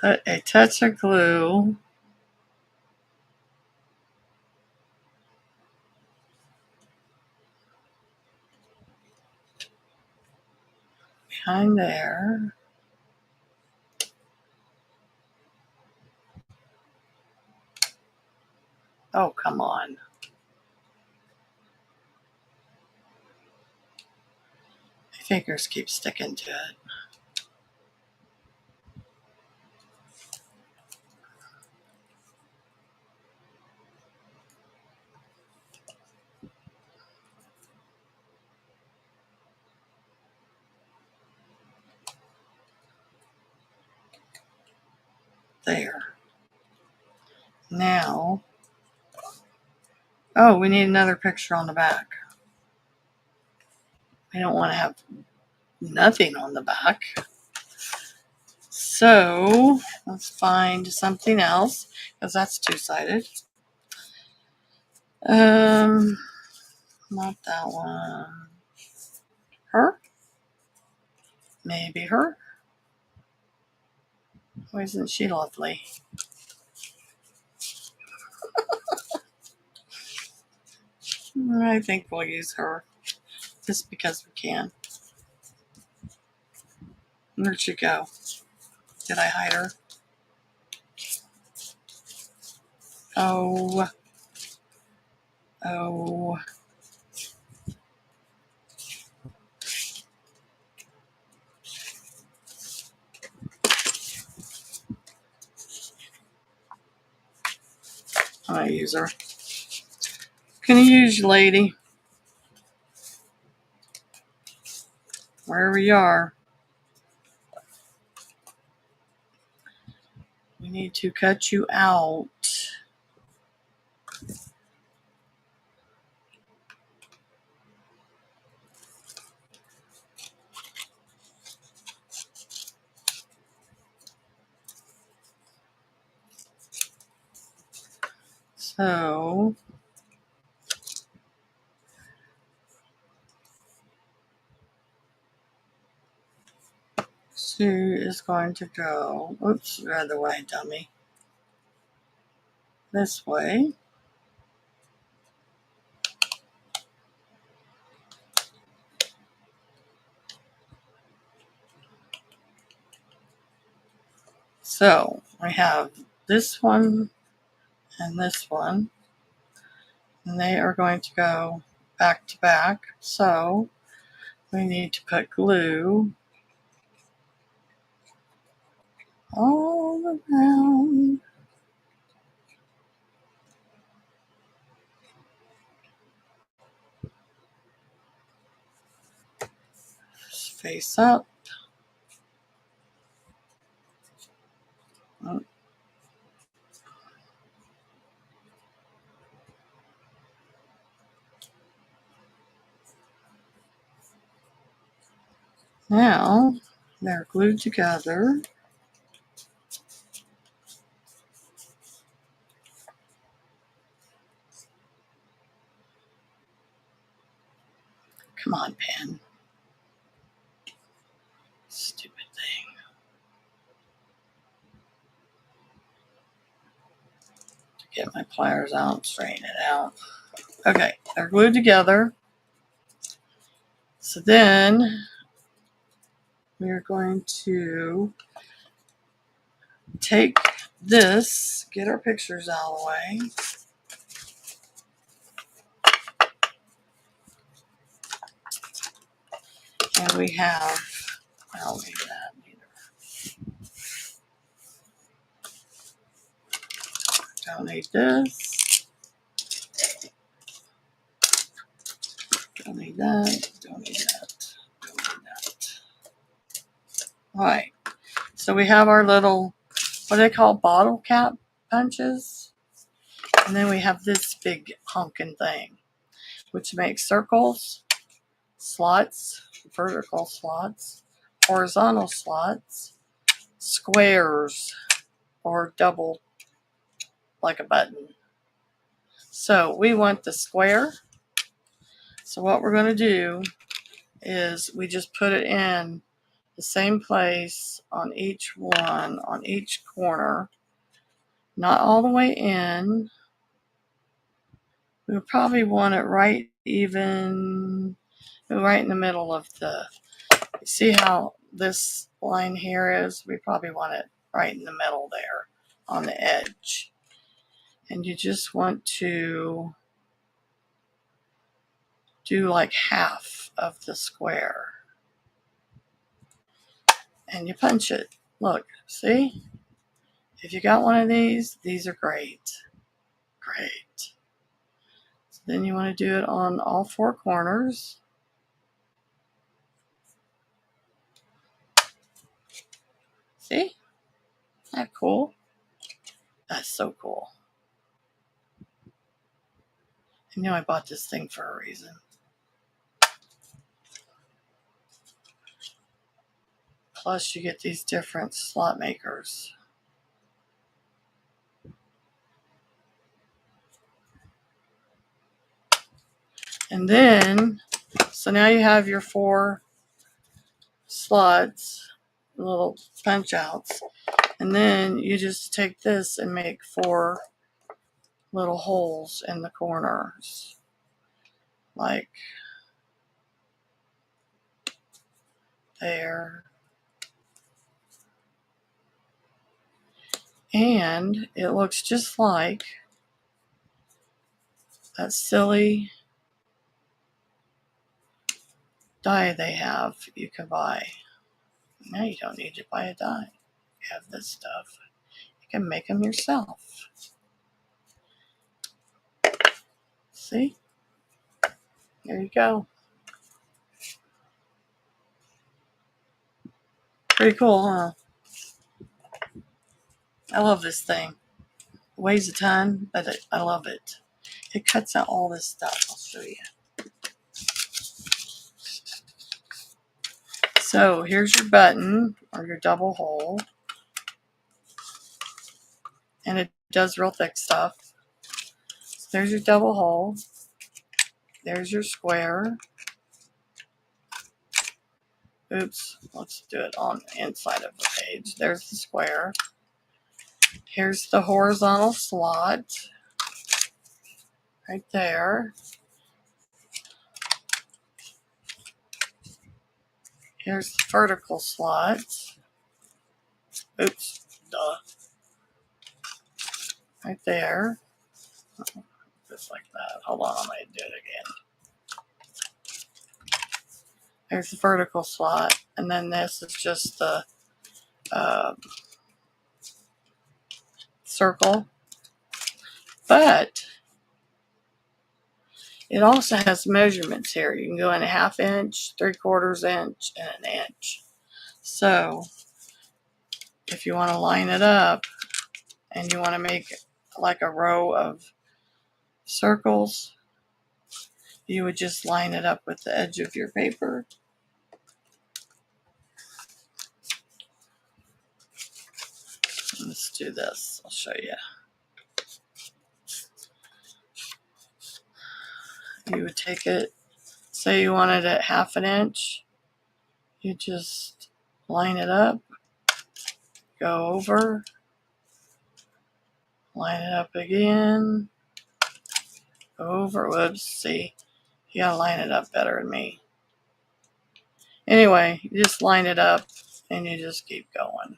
Put a touch of glue behind there. Oh, come on. My fingers keep sticking to it. There. Now, oh, we need another picture on the back. We don't want to have nothing on the back. So, let's find something else, because that's two-sided. Not that one. Her? Maybe her? Why isn't she lovely? I think we'll use her, just because we can. Where'd she go? Did I hide her? Oh. Oh. I'm gonna use her. Can you use you, lady? Wherever you are. We need to cut you out. So, she is going to go, oops, the other way, dummy. This way. So, we have this one and this one, and they are going to go back to back. So, we need to put glue all around. Face up. Now, they're glued together. Come on, pen. Stupid thing. Get my pliers out, straighten it out. Okay. they're glued together. So then we're going to take this, get our pictures out of the way. And we have, I don't need that either. Don't need this. Don't need that. Don't need that. Don't need that. All right. So we have our little, what do they call, bottle cap punches? And then we have this big honking thing, which makes circles, slots, vertical slots, horizontal slots, squares, or double like a button. So we want the square. So what we're going to do is we just put it in the same place on each one, on each corner, not all the way in. We probably want it right in the middle of the, you see how this line here is? We probably want it right in the middle there on the edge. And you just want to do like half of the square. And you punch it. Look, see? If you got one of these are great. Great. So then you want to do it on all four corners. See? Isn't that cool? That's so cool. I know I bought this thing for a reason. Plus you get these different slot makers. And then, so now you have your four slots, little punch outs. And then you just take this and make four little holes in the corners. Like there. And it looks just like that silly die they have you can buy. Now you don't need to buy a die. You have this stuff. You can make them yourself. See? There you go. Pretty cool, huh? I love this thing. It weighs a ton, but I love it. It cuts out all this stuff. I'll show you. So here's your button or your double hole. And it does real thick stuff. So there's your double hole. There's your square. Oops, let's do it on the inside of the page. There's the square. Here's the horizontal slot. Right there. Here's the vertical slot. Oops, duh. Right there. Just like that. Hold on, I'm going to do it again. There's the vertical slot. And then this is just the circle. But it also has measurements here. You can go in a 1/2 inch, 3/4 inch, and an inch. So if you want to line it up and you want to make like a row of circles, you would just line it up with the edge of your paper. Let's do this. I'll show you. You would take it, say you wanted it 1/2 inch, you just line it up, go over, line it up again, over. Whoops, see, you gotta line it up better than me. Anyway, you just line it up and you just keep going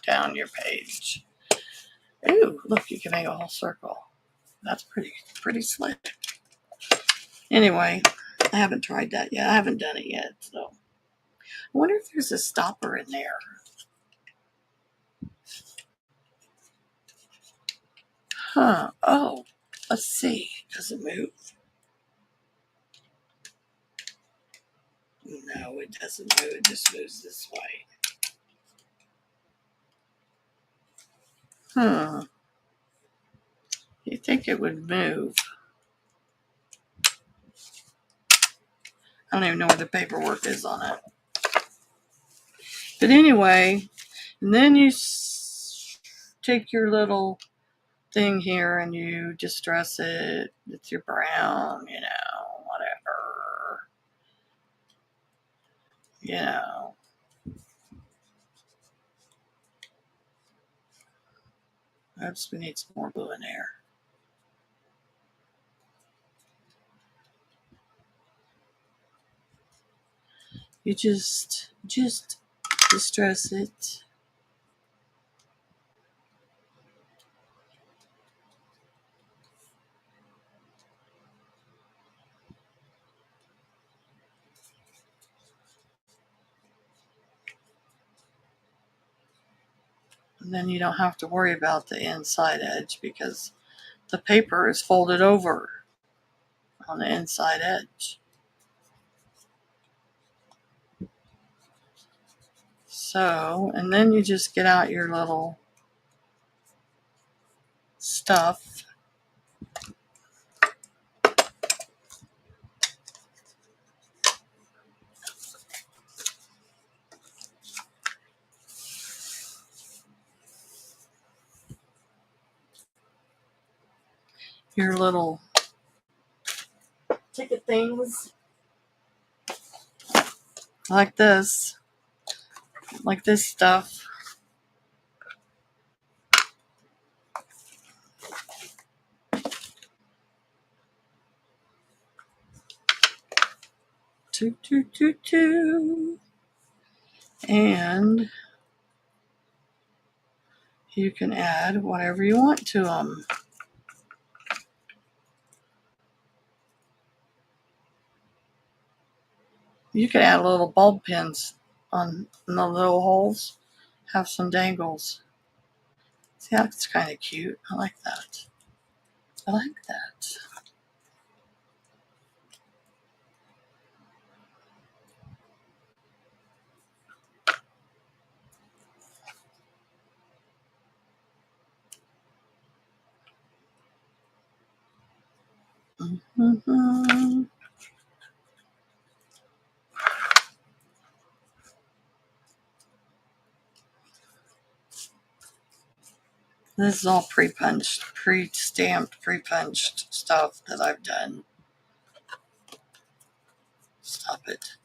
down your page. Ooh, look, you can make a whole circle. That's pretty slick. Anyway, I haven't tried that yet. I haven't done it yet, so I wonder if there's a stopper in there. Huh. Oh, let's see. Does it move? No, it doesn't move. It just moves this way. You'd think it would move. I don't even know where the paperwork is on it. But anyway, and then you take your little thing here and you distress it with your brown, whatever. Oops, we need some more blue in there. You just distress it. And then you don't have to worry about the inside edge because the paper is folded over on the inside edge. So, and then you just get out your little stuff. Your little ticket things. Like this stuff. And you can add whatever you want to them. You can add little bulb pins on the little holes. Have some dangles. See, that's kind of cute. I like that. I like that. Mm-hmm. This is all pre-punched, pre-stamped, pre-punched stuff that I've done. Stop it.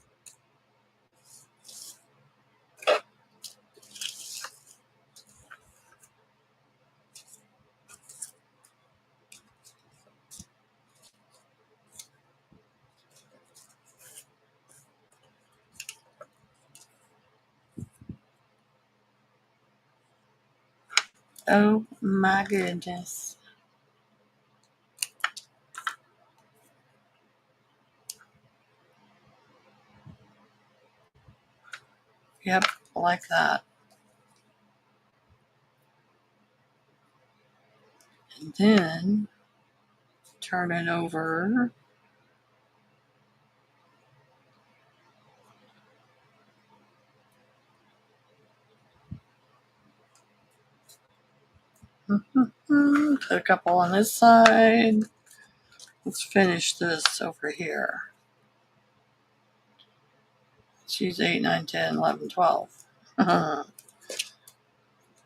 Oh my goodness. Yep, like that. And then turn it over. Put a couple on this side. Let's finish this over here. Choose 8, 9, 10, 11, 12.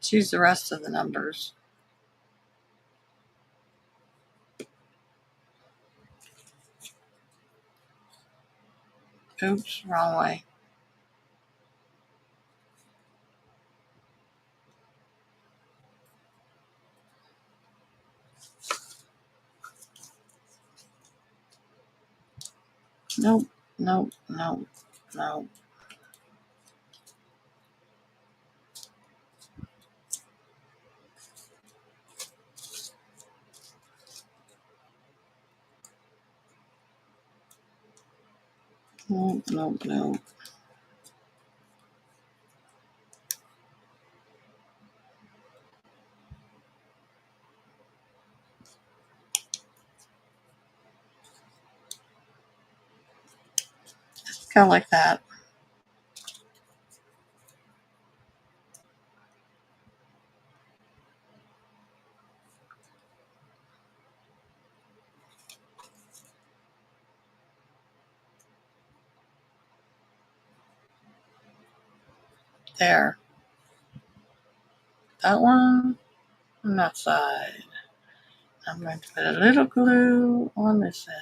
Choose the rest of the numbers. Oops, wrong way. Nope, nope, nope, nope. Nope, nope, nope. Kind of like that. There. That one on that side. I'm going to put a little glue on this end.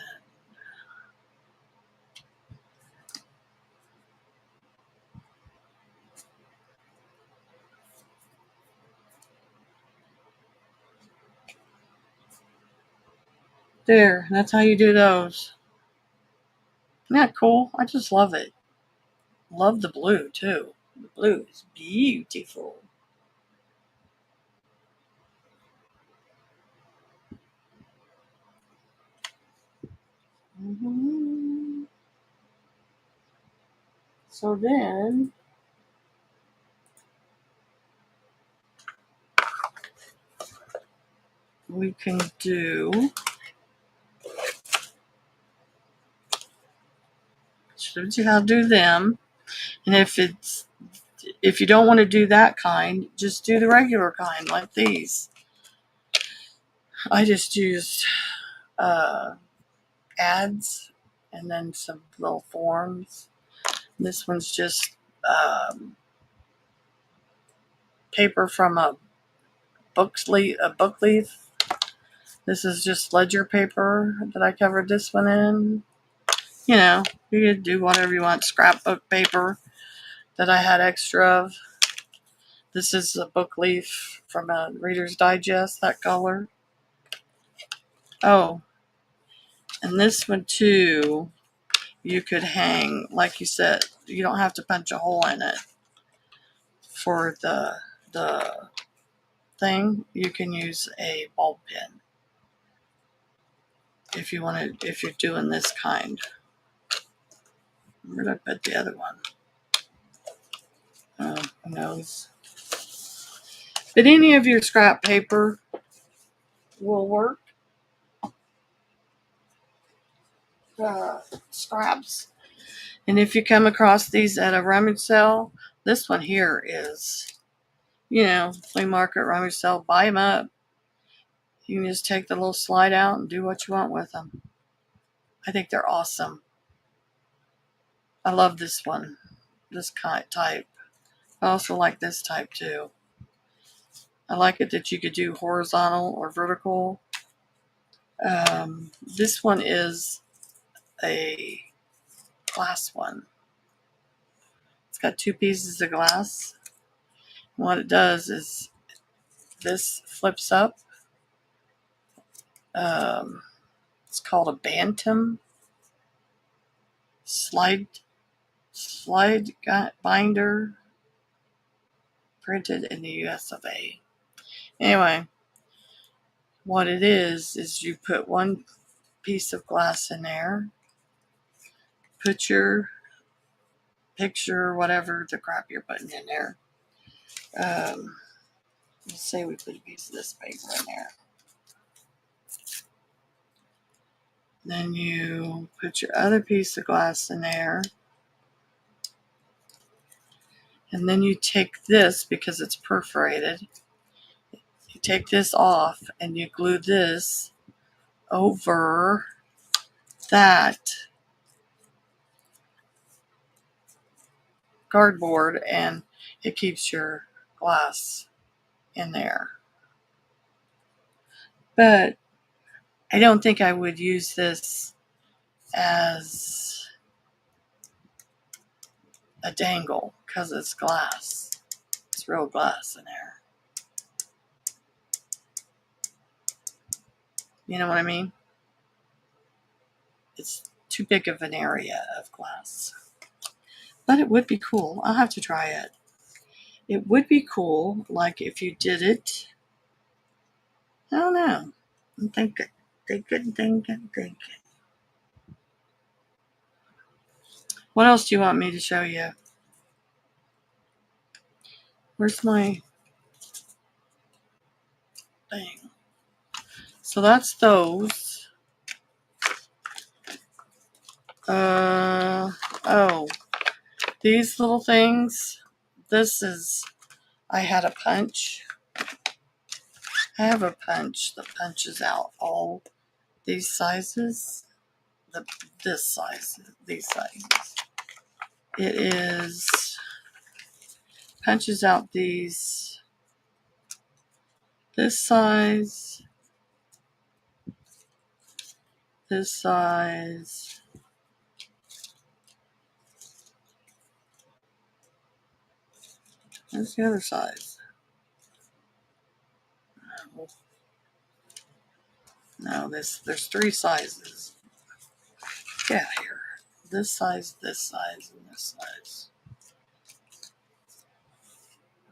There. That's how you do those. Isn't that cool? I just love it. Love the blue too. The blue is beautiful. Mm-hmm. So then we can do, shows you how to do them. And if you don't want to do that kind, just do the regular kind like these. I just used uh, ads and then some little forms. This one's just paper from a book leaf. This is just ledger paper that I covered this one in. You know, you could do whatever you want. Scrapbook paper that I had extra of. This is a book leaf from a Reader's Digest, that color. Oh, and this one too, you could hang, like you said, you don't have to punch a hole in it for the thing. You can use a ball pen if you want to, if you're doing this kind. Where did I put the other one? Oh, who knows? But any of your scrap paper will work. Scraps. And if you come across these at a rummage sale, this one here is, flea market, rummage sale, buy them up. You can just take the little slide out and do what you want with them. I think they're awesome. I love this one, this type. I also like this type too. I like it that you could do horizontal or vertical. This one is a glass one. It's got two pieces of glass. And what it does is this flips up. Um, it's called a bantam slide binder, printed in the US of A. Anyway, what it is you put one piece of glass in there, put your picture, whatever the crap you're putting in there. Let's say we put a piece of this paper in there. Then you put your other piece of glass in there. And then you take this, because it's perforated, you take this off and you glue this over that cardboard, and it keeps your glass in there. But I don't think I would use this as a dangle because it's glass. It's real glass in there. You know what I mean? It's too big of an area of glass. But it would be cool. I'll have to try it. It would be cool, like if you did it. I don't know. I'm thinking. What else do you want me to show you? Where's my thing? So that's those. Oh, these little things. This is, I had a punch. I have a punch that punches out all these sizes. This size, these sizes. It is, punches out these, this size, this size, there's the other size. No, there's 3 sizes. Get out here. This size, and this size.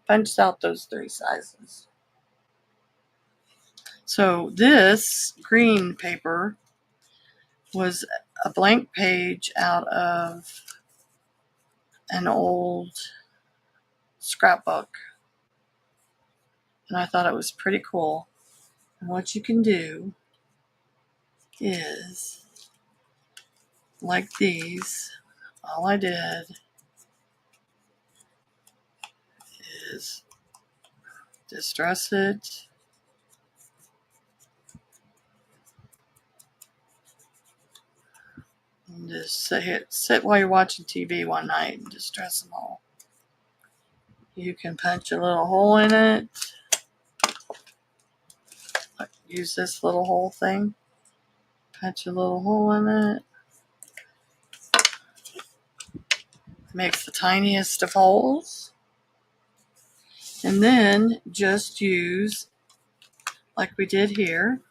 Punched out those 3 sizes. So this green paper was a blank page out of an old scrapbook. And I thought it was pretty cool. And what you can do is, like these, all I did is distress it. And just sit while you're watching TV one night and distress them all. You can punch a little hole in it. Use this little hole thing. Punch a little hole in it. Makes the tiniest of holes. And then just use, like we did here,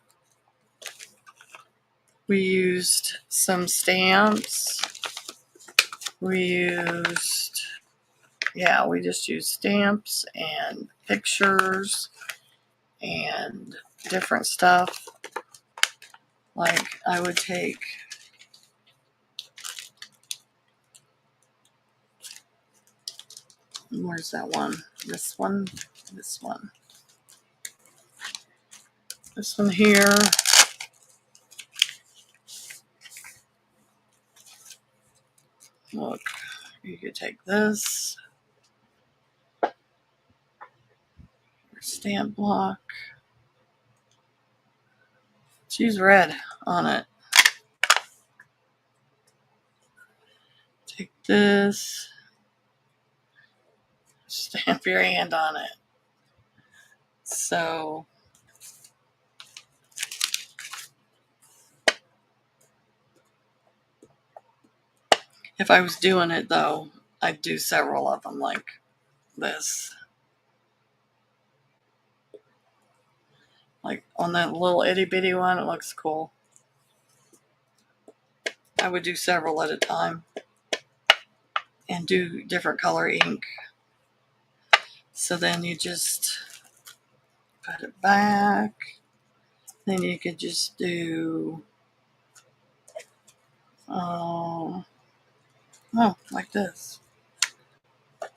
we used some stamps. We just used stamps and pictures and different stuff. Like I would take, where's that one? This one, this one. This one here. Look, you could take this. Stamp block. Choose red on it. Take this. Stamp your hand on it. So if I was doing it though, I'd do several of them like this. Like on that little itty bitty one, it looks cool. I would do several at a time and do different color ink. So then you just put it back. Then you could just do, like this. Put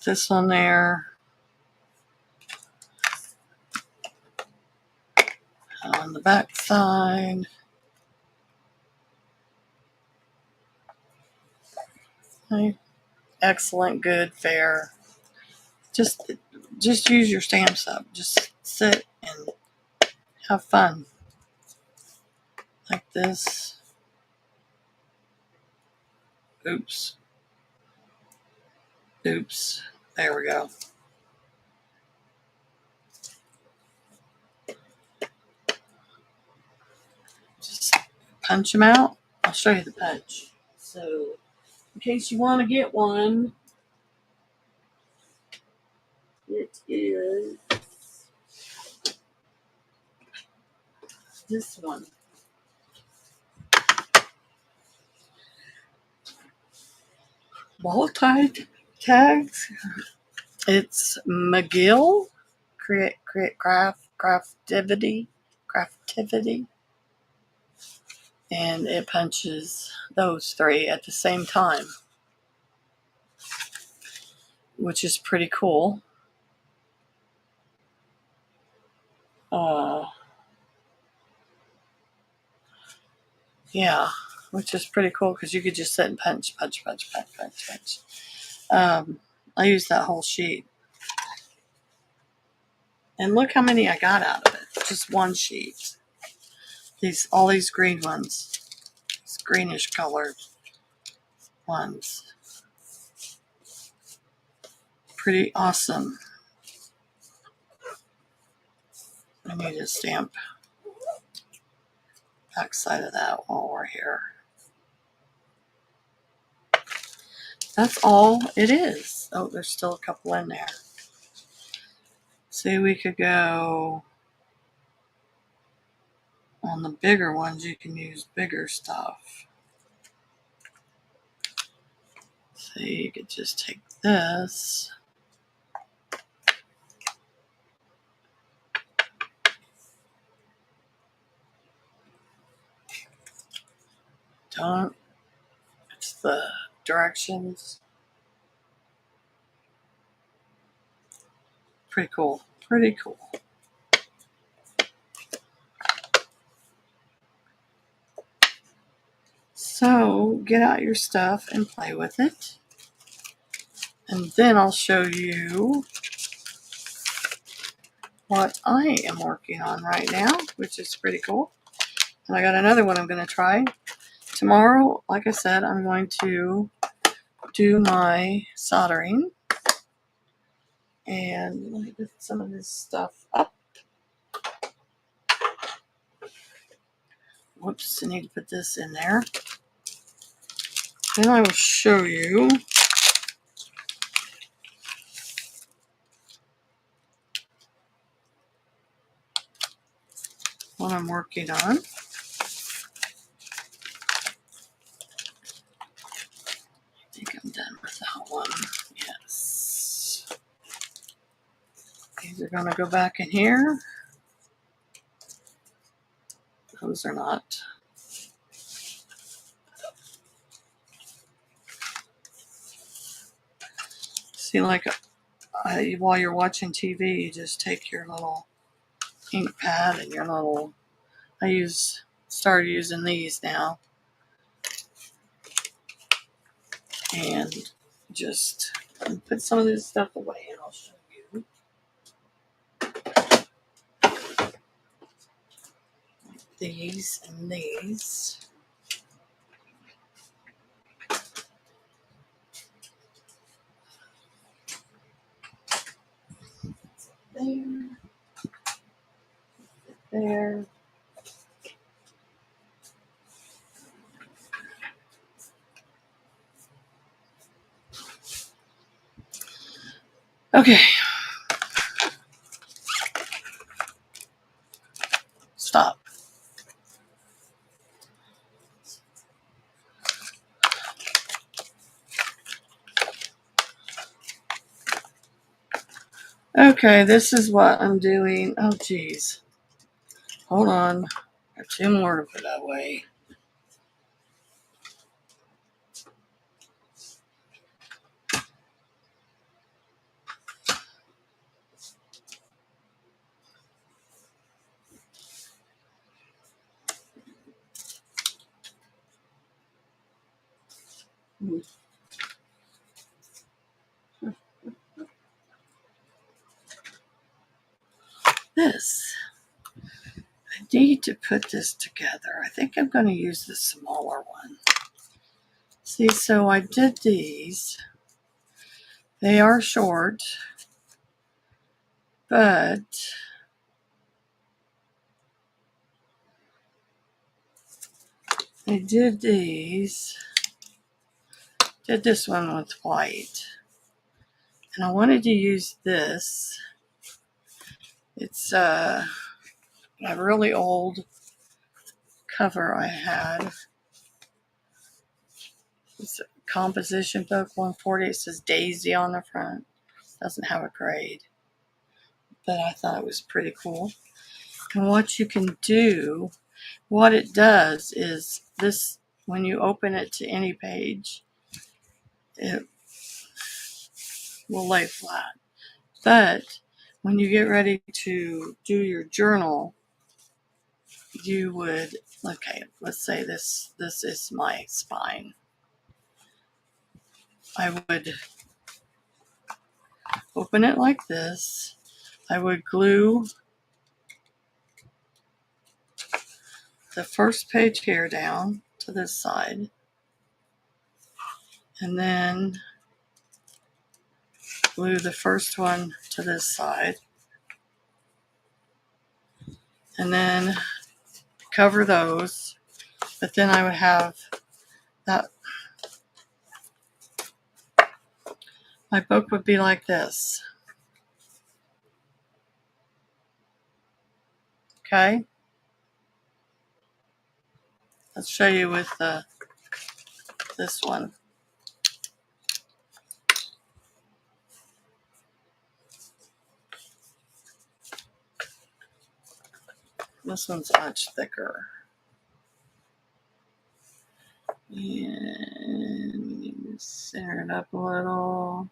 this on there. On the back side. Okay. Excellent, good, fair. Just use your stamps up. Just sit and have fun. Like this. Oops. Oops. There we go. Just punch them out. I'll show you the punch. So, in case you want to get one, it is this one. multi tags. It's McGill craftivity, and it punches those three at the same time, which is pretty cool. Yeah, which is pretty cool because you could just sit and punch. I used that whole sheet. And look how many I got out of it. Just one sheet. All these green ones. These greenish colored ones. Pretty awesome. I need to stamp backside of that while we're here. That's all it is. Oh, there's still a couple in there. See, we could go on the bigger ones. You can use bigger stuff. So you could just take this. It's the directions. Pretty cool. So get out your stuff and play with it. And then I'll show you what I am working on right now, which is pretty cool. And I got another one I'm going to try. Tomorrow, like I said, I'm going to do my soldering. And let me put some of this stuff up. Whoops, I need to put this in there. Then I will show you what I'm working on. I think I'm done with that one. Yes. These are going to go back in here. Those are not. See, like while you're watching TV, you just take your little ink pad and your little. Started using these now, and just put some of this stuff away, and I'll show you. These and these. There. Okay. Stop. Okay, this is what I'm doing. Oh, geez. Hold on. Got two more to put away. This. I need to put this together. I think I'm going to use the smaller one. See, so I did these. They are short, but I did these. Did this one with white. And I wanted to use this. It's a really old cover I had. It's composition book 140. It says Daisy on the front. Doesn't have a grade. But I thought it was pretty cool. And what you can do, what it does is this, when you open it to any page, it will lay flat. But when you get ready to do your journal, you would, okay, let's say this is my spine. I would open it like this. I would glue the first page here down to this side, and then glue the first one to this side, and then cover those. But then I would have that, my book would be like this. Okay? Let's show you with this one. This one's much thicker. And center it up a little.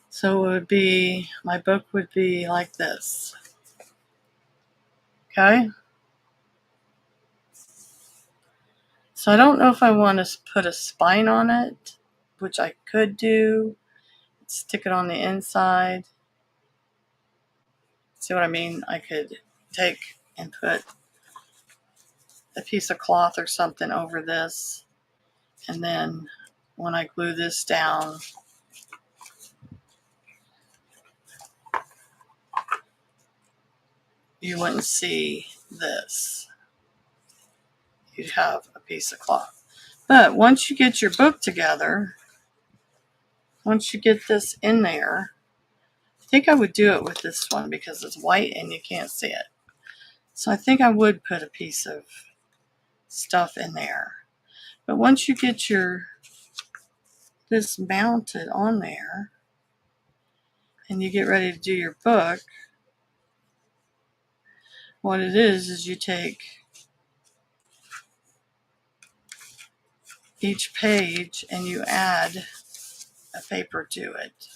So it would be, my book would be like this. Okay? So I don't know if I want to put a spine on it, which I could do. Stick it on the inside. See what I mean? I could take and put a piece of cloth or something over this, and then when I glue this down, you wouldn't see this. You'd have a piece of cloth. But once you get your book together, once you get this in there, I think I would do it with this one because it's white and you can't see it. So I think I would put a piece of stuff in there. But once you get this mounted on there and you get ready to do your book, what it is you take each page and you add a paper to it,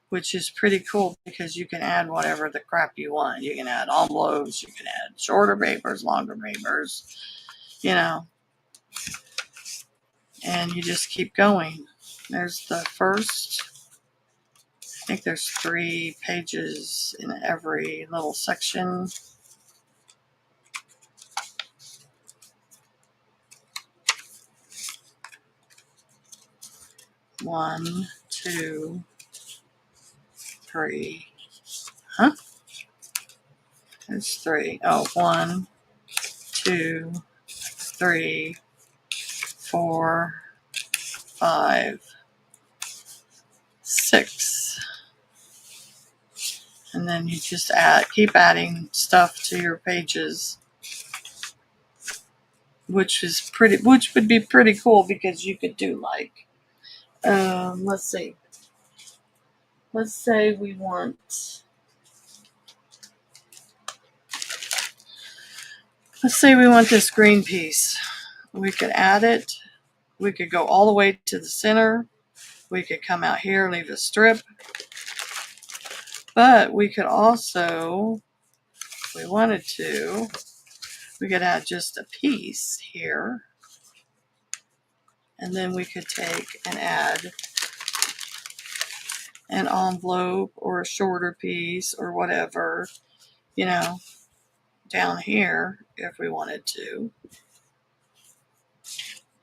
which is pretty cool because you can add whatever the crap you want. You can add envelopes, you can add shorter papers, longer papers, and you just keep going. There's the first, I think there's 3 pages in every little section. One, two, three. Huh? There's 3. Oh, 1, 2, 3, 4, 5, 6. And then you just keep adding stuff to your pages, which would be pretty cool because you could do like, let's see. Let's say we want this green piece. We could add it. We could go all the way to the center. We could come out here and leave a strip. But we could also, if we wanted to, we could add just a piece here. And then we could take and add an envelope or a shorter piece or whatever, down here if we wanted to.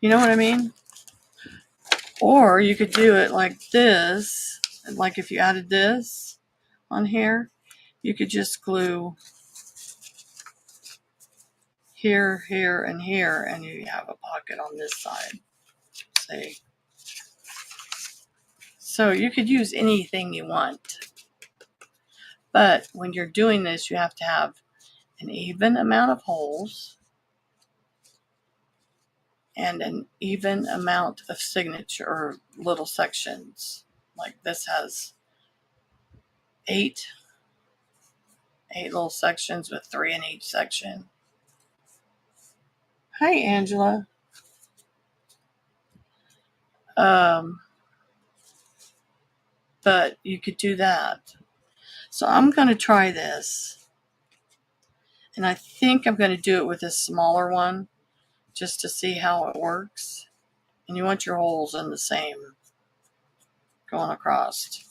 You know what I mean? Or you could do it like this. Like if you added this on here, you could just glue here, here, and here, and you have a pocket on this side. See? So you could use anything you want. But when you're doing this, you have to have an even amount of holes and an even amount of signature or little sections. Like this has eight little sections with 3 in each section. Hi, Angela. But you could do that. So I'm going to try this. And I think I'm going to do it with this smaller one just to see how it works. And you want your holes in the same going across.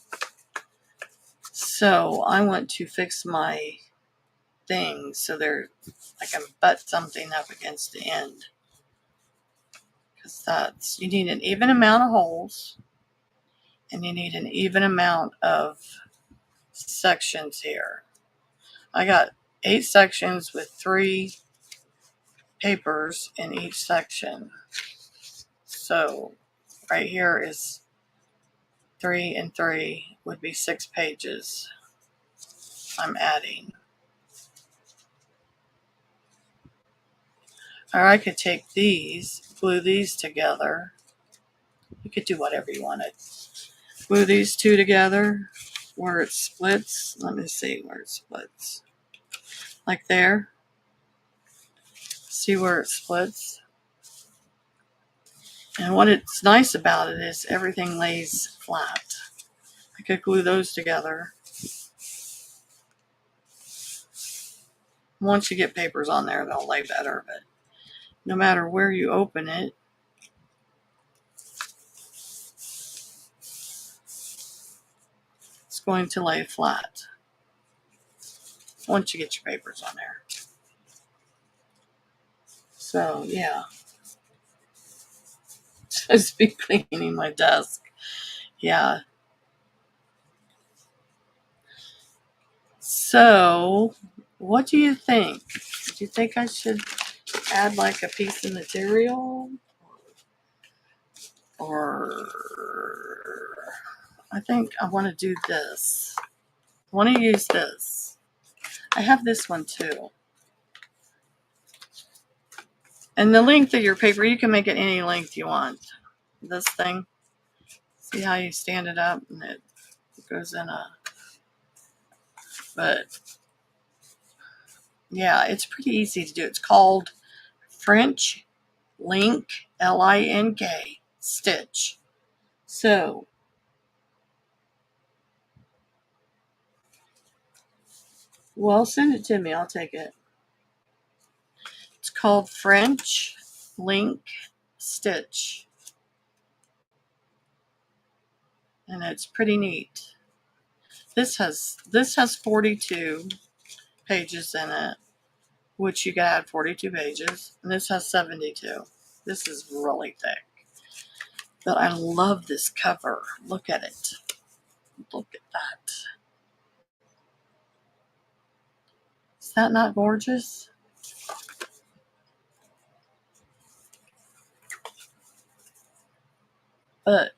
So I want to fix my things so I can butt something up against the end. Because you need an even amount of holes and you need an even amount of sections here. I got 8 sections with 3 papers in each section. So right here is 3 and 3 would be 6 pages I'm adding. Or I could take these, glue these together. You could do whatever you wanted. Glue these 2 together where it splits. Let me see where it splits. Like there. See where it splits? And what it's nice about it is everything lays flat. I could glue those together. Once you get papers on there, they'll lay better, but no matter where you open it, it's going to lay flat once you get your papers on there. So, yeah. Just be cleaning my desk. Yeah. So, what do you think? Do you think I should add like a piece of material? Or I think I want to do this. I want to use this. I have this one too. And the length of your paper, you can make it any length you want. This thing, see how you stand it up and it goes in but yeah, it's pretty easy to do. It's called French Link, Link, stitch. So, well, send it to me. I'll take it. It's called French Link Stitch. And it's pretty neat. This has 42 pages in it, which you can add 42 pages. And this has 72. This is really thick. But I love this cover. Look at it. Look at that. Is that not gorgeous? But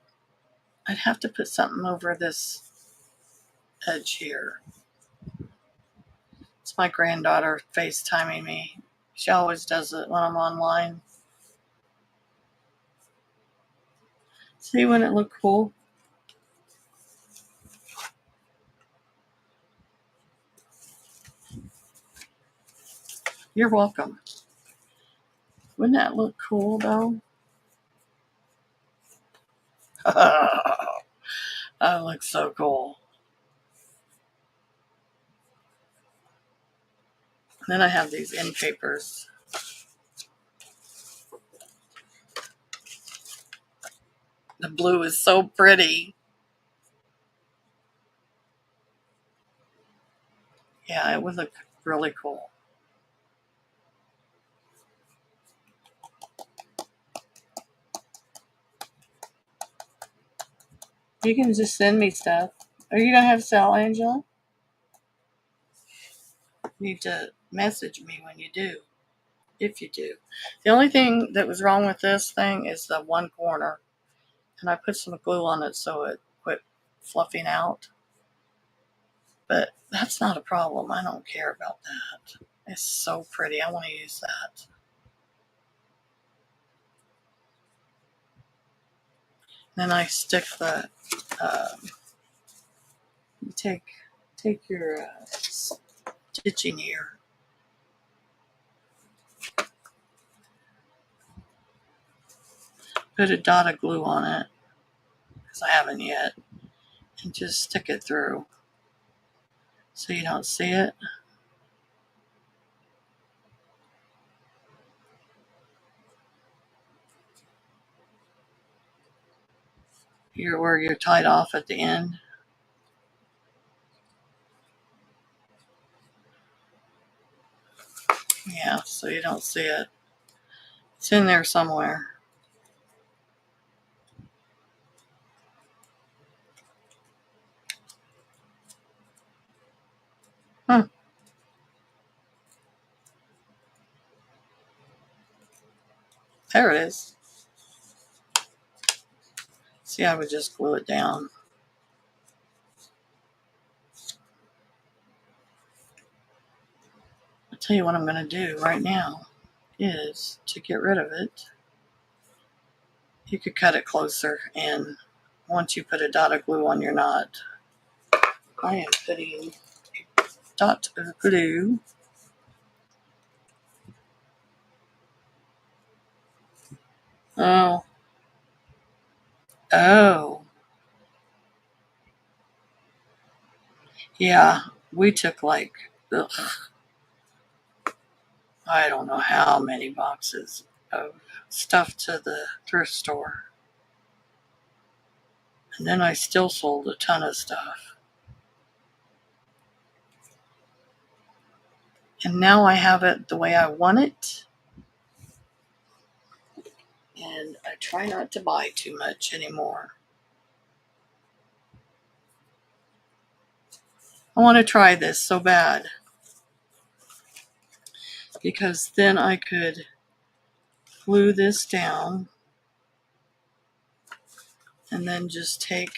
I'd have to put something over this edge here. It's my granddaughter FaceTiming me. She always does it when I'm online. See, wouldn't it look cool? You're welcome. Wouldn't that look cool, though? That looks so cool. And then I have these end papers. The blue is so pretty. Yeah, it would look really cool. You can just send me stuff. Are you going to have Sal, Angela? You need to message me when you do, if you do. The only thing that was wrong with this thing is the one corner. And I put some glue on it so it quit fluffing out. But that's not a problem. I don't care about that. It's so pretty. I want to use that. Then I stick the, you take your stitching here. Put a dot of glue on it, because I haven't yet, and just stick it through so you don't see it. Here where you're tied off at the end. Yeah, so you don't see it. It's in there somewhere. Huh. There it is. See, I would just glue it down. I'll tell you what I'm going to do right now is to get rid of it. You could cut it closer, and once you put a dot of glue on your knot, I am putting a dot of glue Oh, oh, yeah. We took like, ugh, I don't know how many boxes of stuff to the thrift store. And then I still sold a ton of stuff. And now I have it the way I want it. And I try not to buy too much anymore. I want to try this so bad, because then I could glue this down and then just take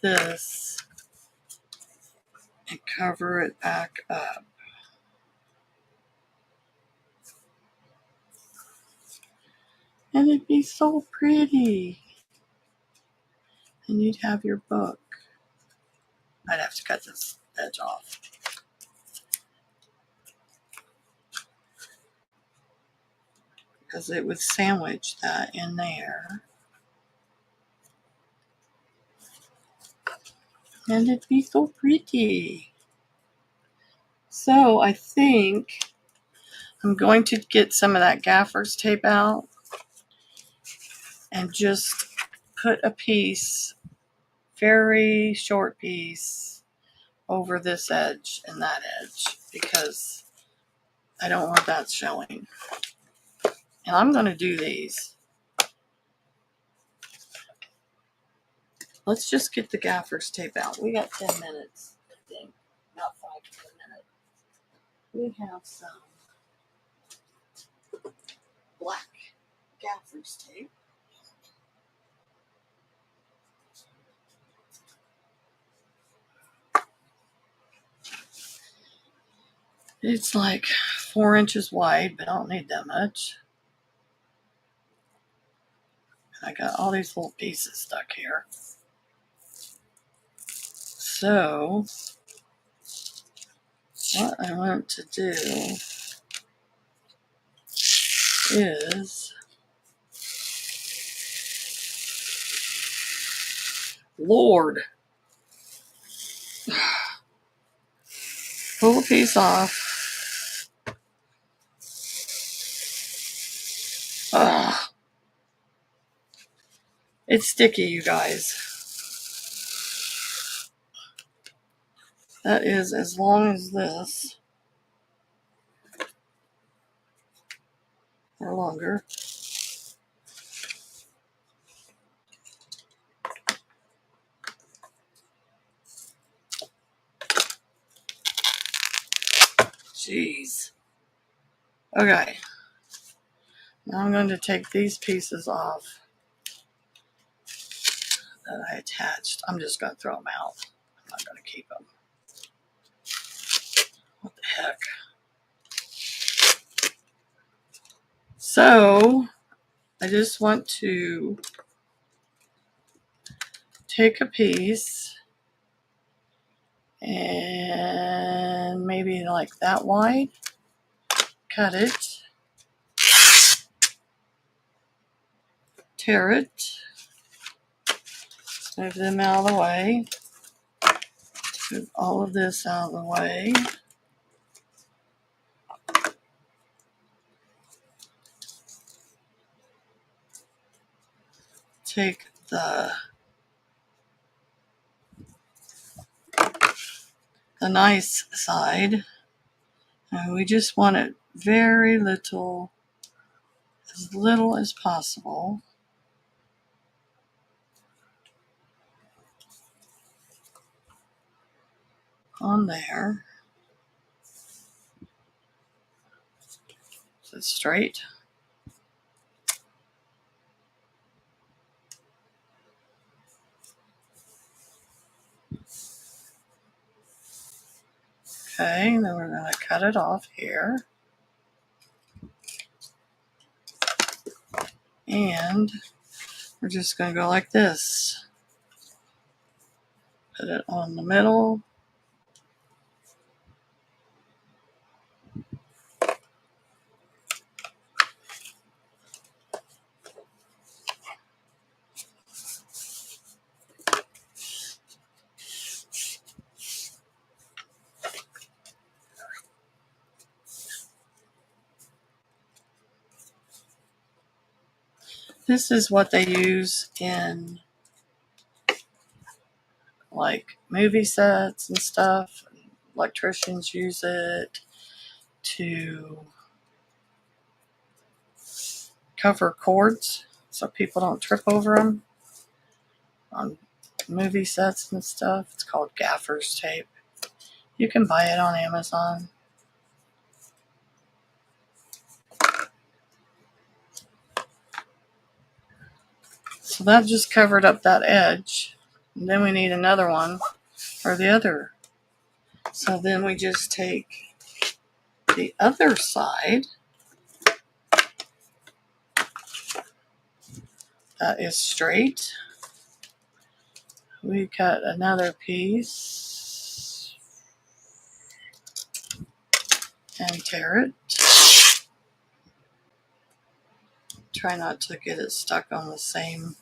this and cover it back up. And it'd be so pretty. And you'd have your book. I'd have to cut this edge off. Because it would sandwich that in there. And it'd be so pretty. So I think I'm going to get some of that gaffer's tape out and just put a piece, very short piece, over this edge and that edge, because I don't want that showing. And I'm going to do these. Let's just get the gaffer's tape out. We got 10 minutes, I think. About 5 to 10 minutes. We have some black gaffer's tape. It's like 4 inches wide, but I don't need that much. I got all these little pieces stuck here. So, what I want to do is, Lord, pull a piece off. Ugh. It's sticky, you guys. That is as long as this, or longer. Jeez. Okay. Now I'm going to take these pieces off that I attached. I'm just going to throw them out. I'm not going to keep them. What the heck? So, I just want to take a piece and maybe like that wide, cut it, tear it, move them out of the way, move all of this out of the way. Take the nice side, and we just want it very little, as little as possible on there. So it's straight. Okay, then we're going to cut it off here. And we're just going to go like this. Put it on the middle. This is what they use in like movie sets and stuff. Electricians use it to cover cords so people don't trip over them on movie sets and stuff. It's called gaffer's tape. You can buy it on Amazon. So that just covered up that edge. And then we need another one for the other. So then we just take the other side that is straight. We cut another piece and tear it. Try not to get it stuck on the same.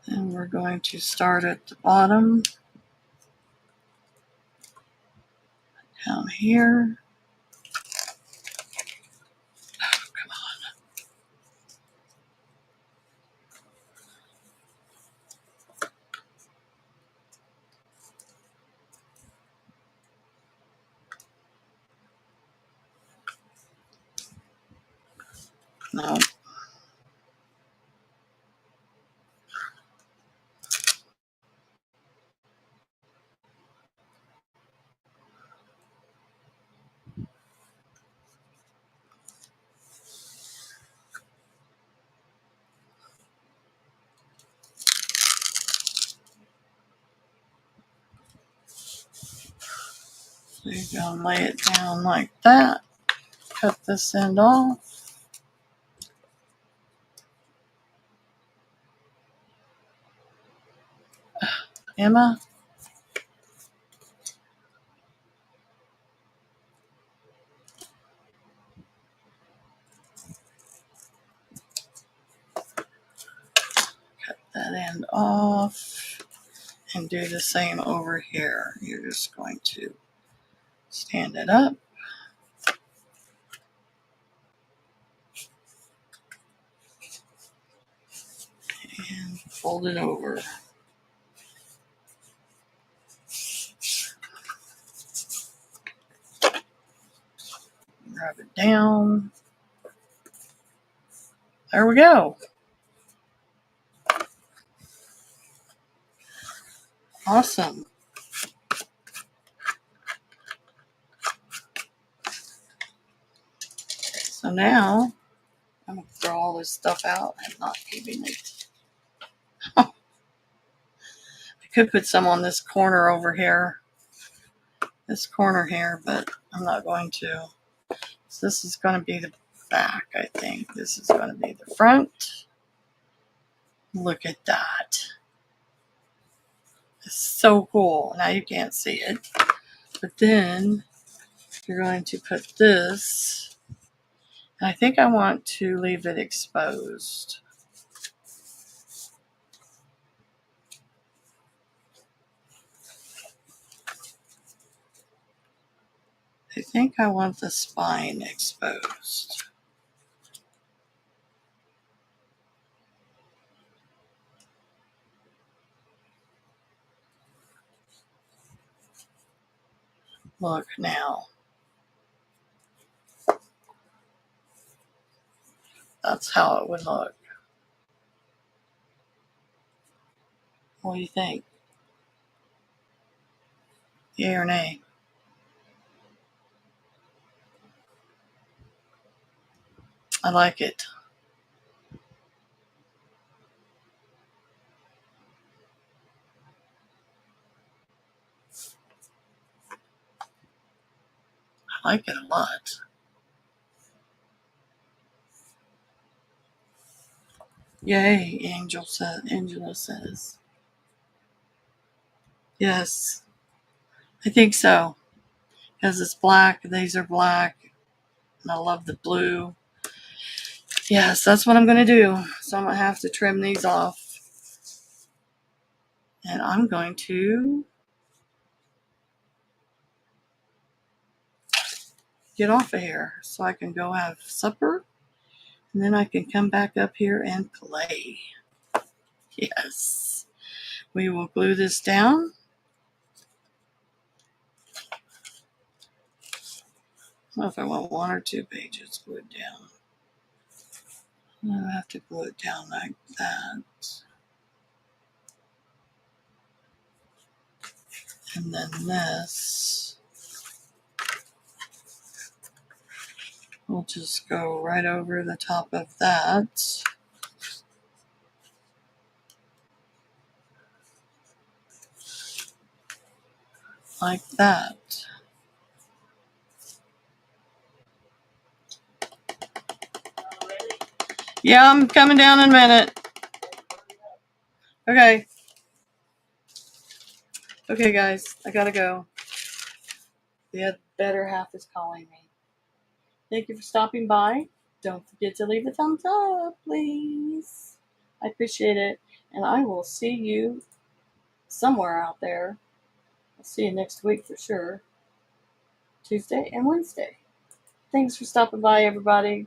And we're going to start at the bottom, down here. Oh, come on. No. So you're going to lay it down like that. Cut this end off. Emma. Cut that end off. And do the same over here. You're just going to stand it up. And fold it over. Rub it down. There we go. Awesome. So now I'm going to throw all this stuff out and not keeping it. I could put some on this corner over here. This corner here, but I'm not going to. So this is going to be the back, I think. This is going to be the front. Look at that. It's so cool. Now you can't see it. But then you're going to put this. And I think I want to leave it exposed. I think I want the spine exposed. Look now. That's how it would look. What do you think? Yay or nay? I like it. I like it a lot. Yay, Angela says. Yes, I think so. Because it's black, these are black, and I love the blue. Yes, that's what I'm going to do. So I'm going to have to trim these off. And I'm going to get off of here so I can go have supper. And then I can come back up here and play. Yes. We will glue this down. I don't know if I want 1 or 2 pages glued down. I'll have to glue it down like that. And then this will just go right over the top of that. Like that. Yeah, I'm coming down in a minute. Okay. Okay, guys, I gotta go. The better half is calling me. Thank you for stopping by. Don't forget to leave a thumbs up, please. I appreciate it. And I will see you somewhere out there. I'll see you next week for sure. Tuesday and Wednesday. Thanks for stopping by, everybody.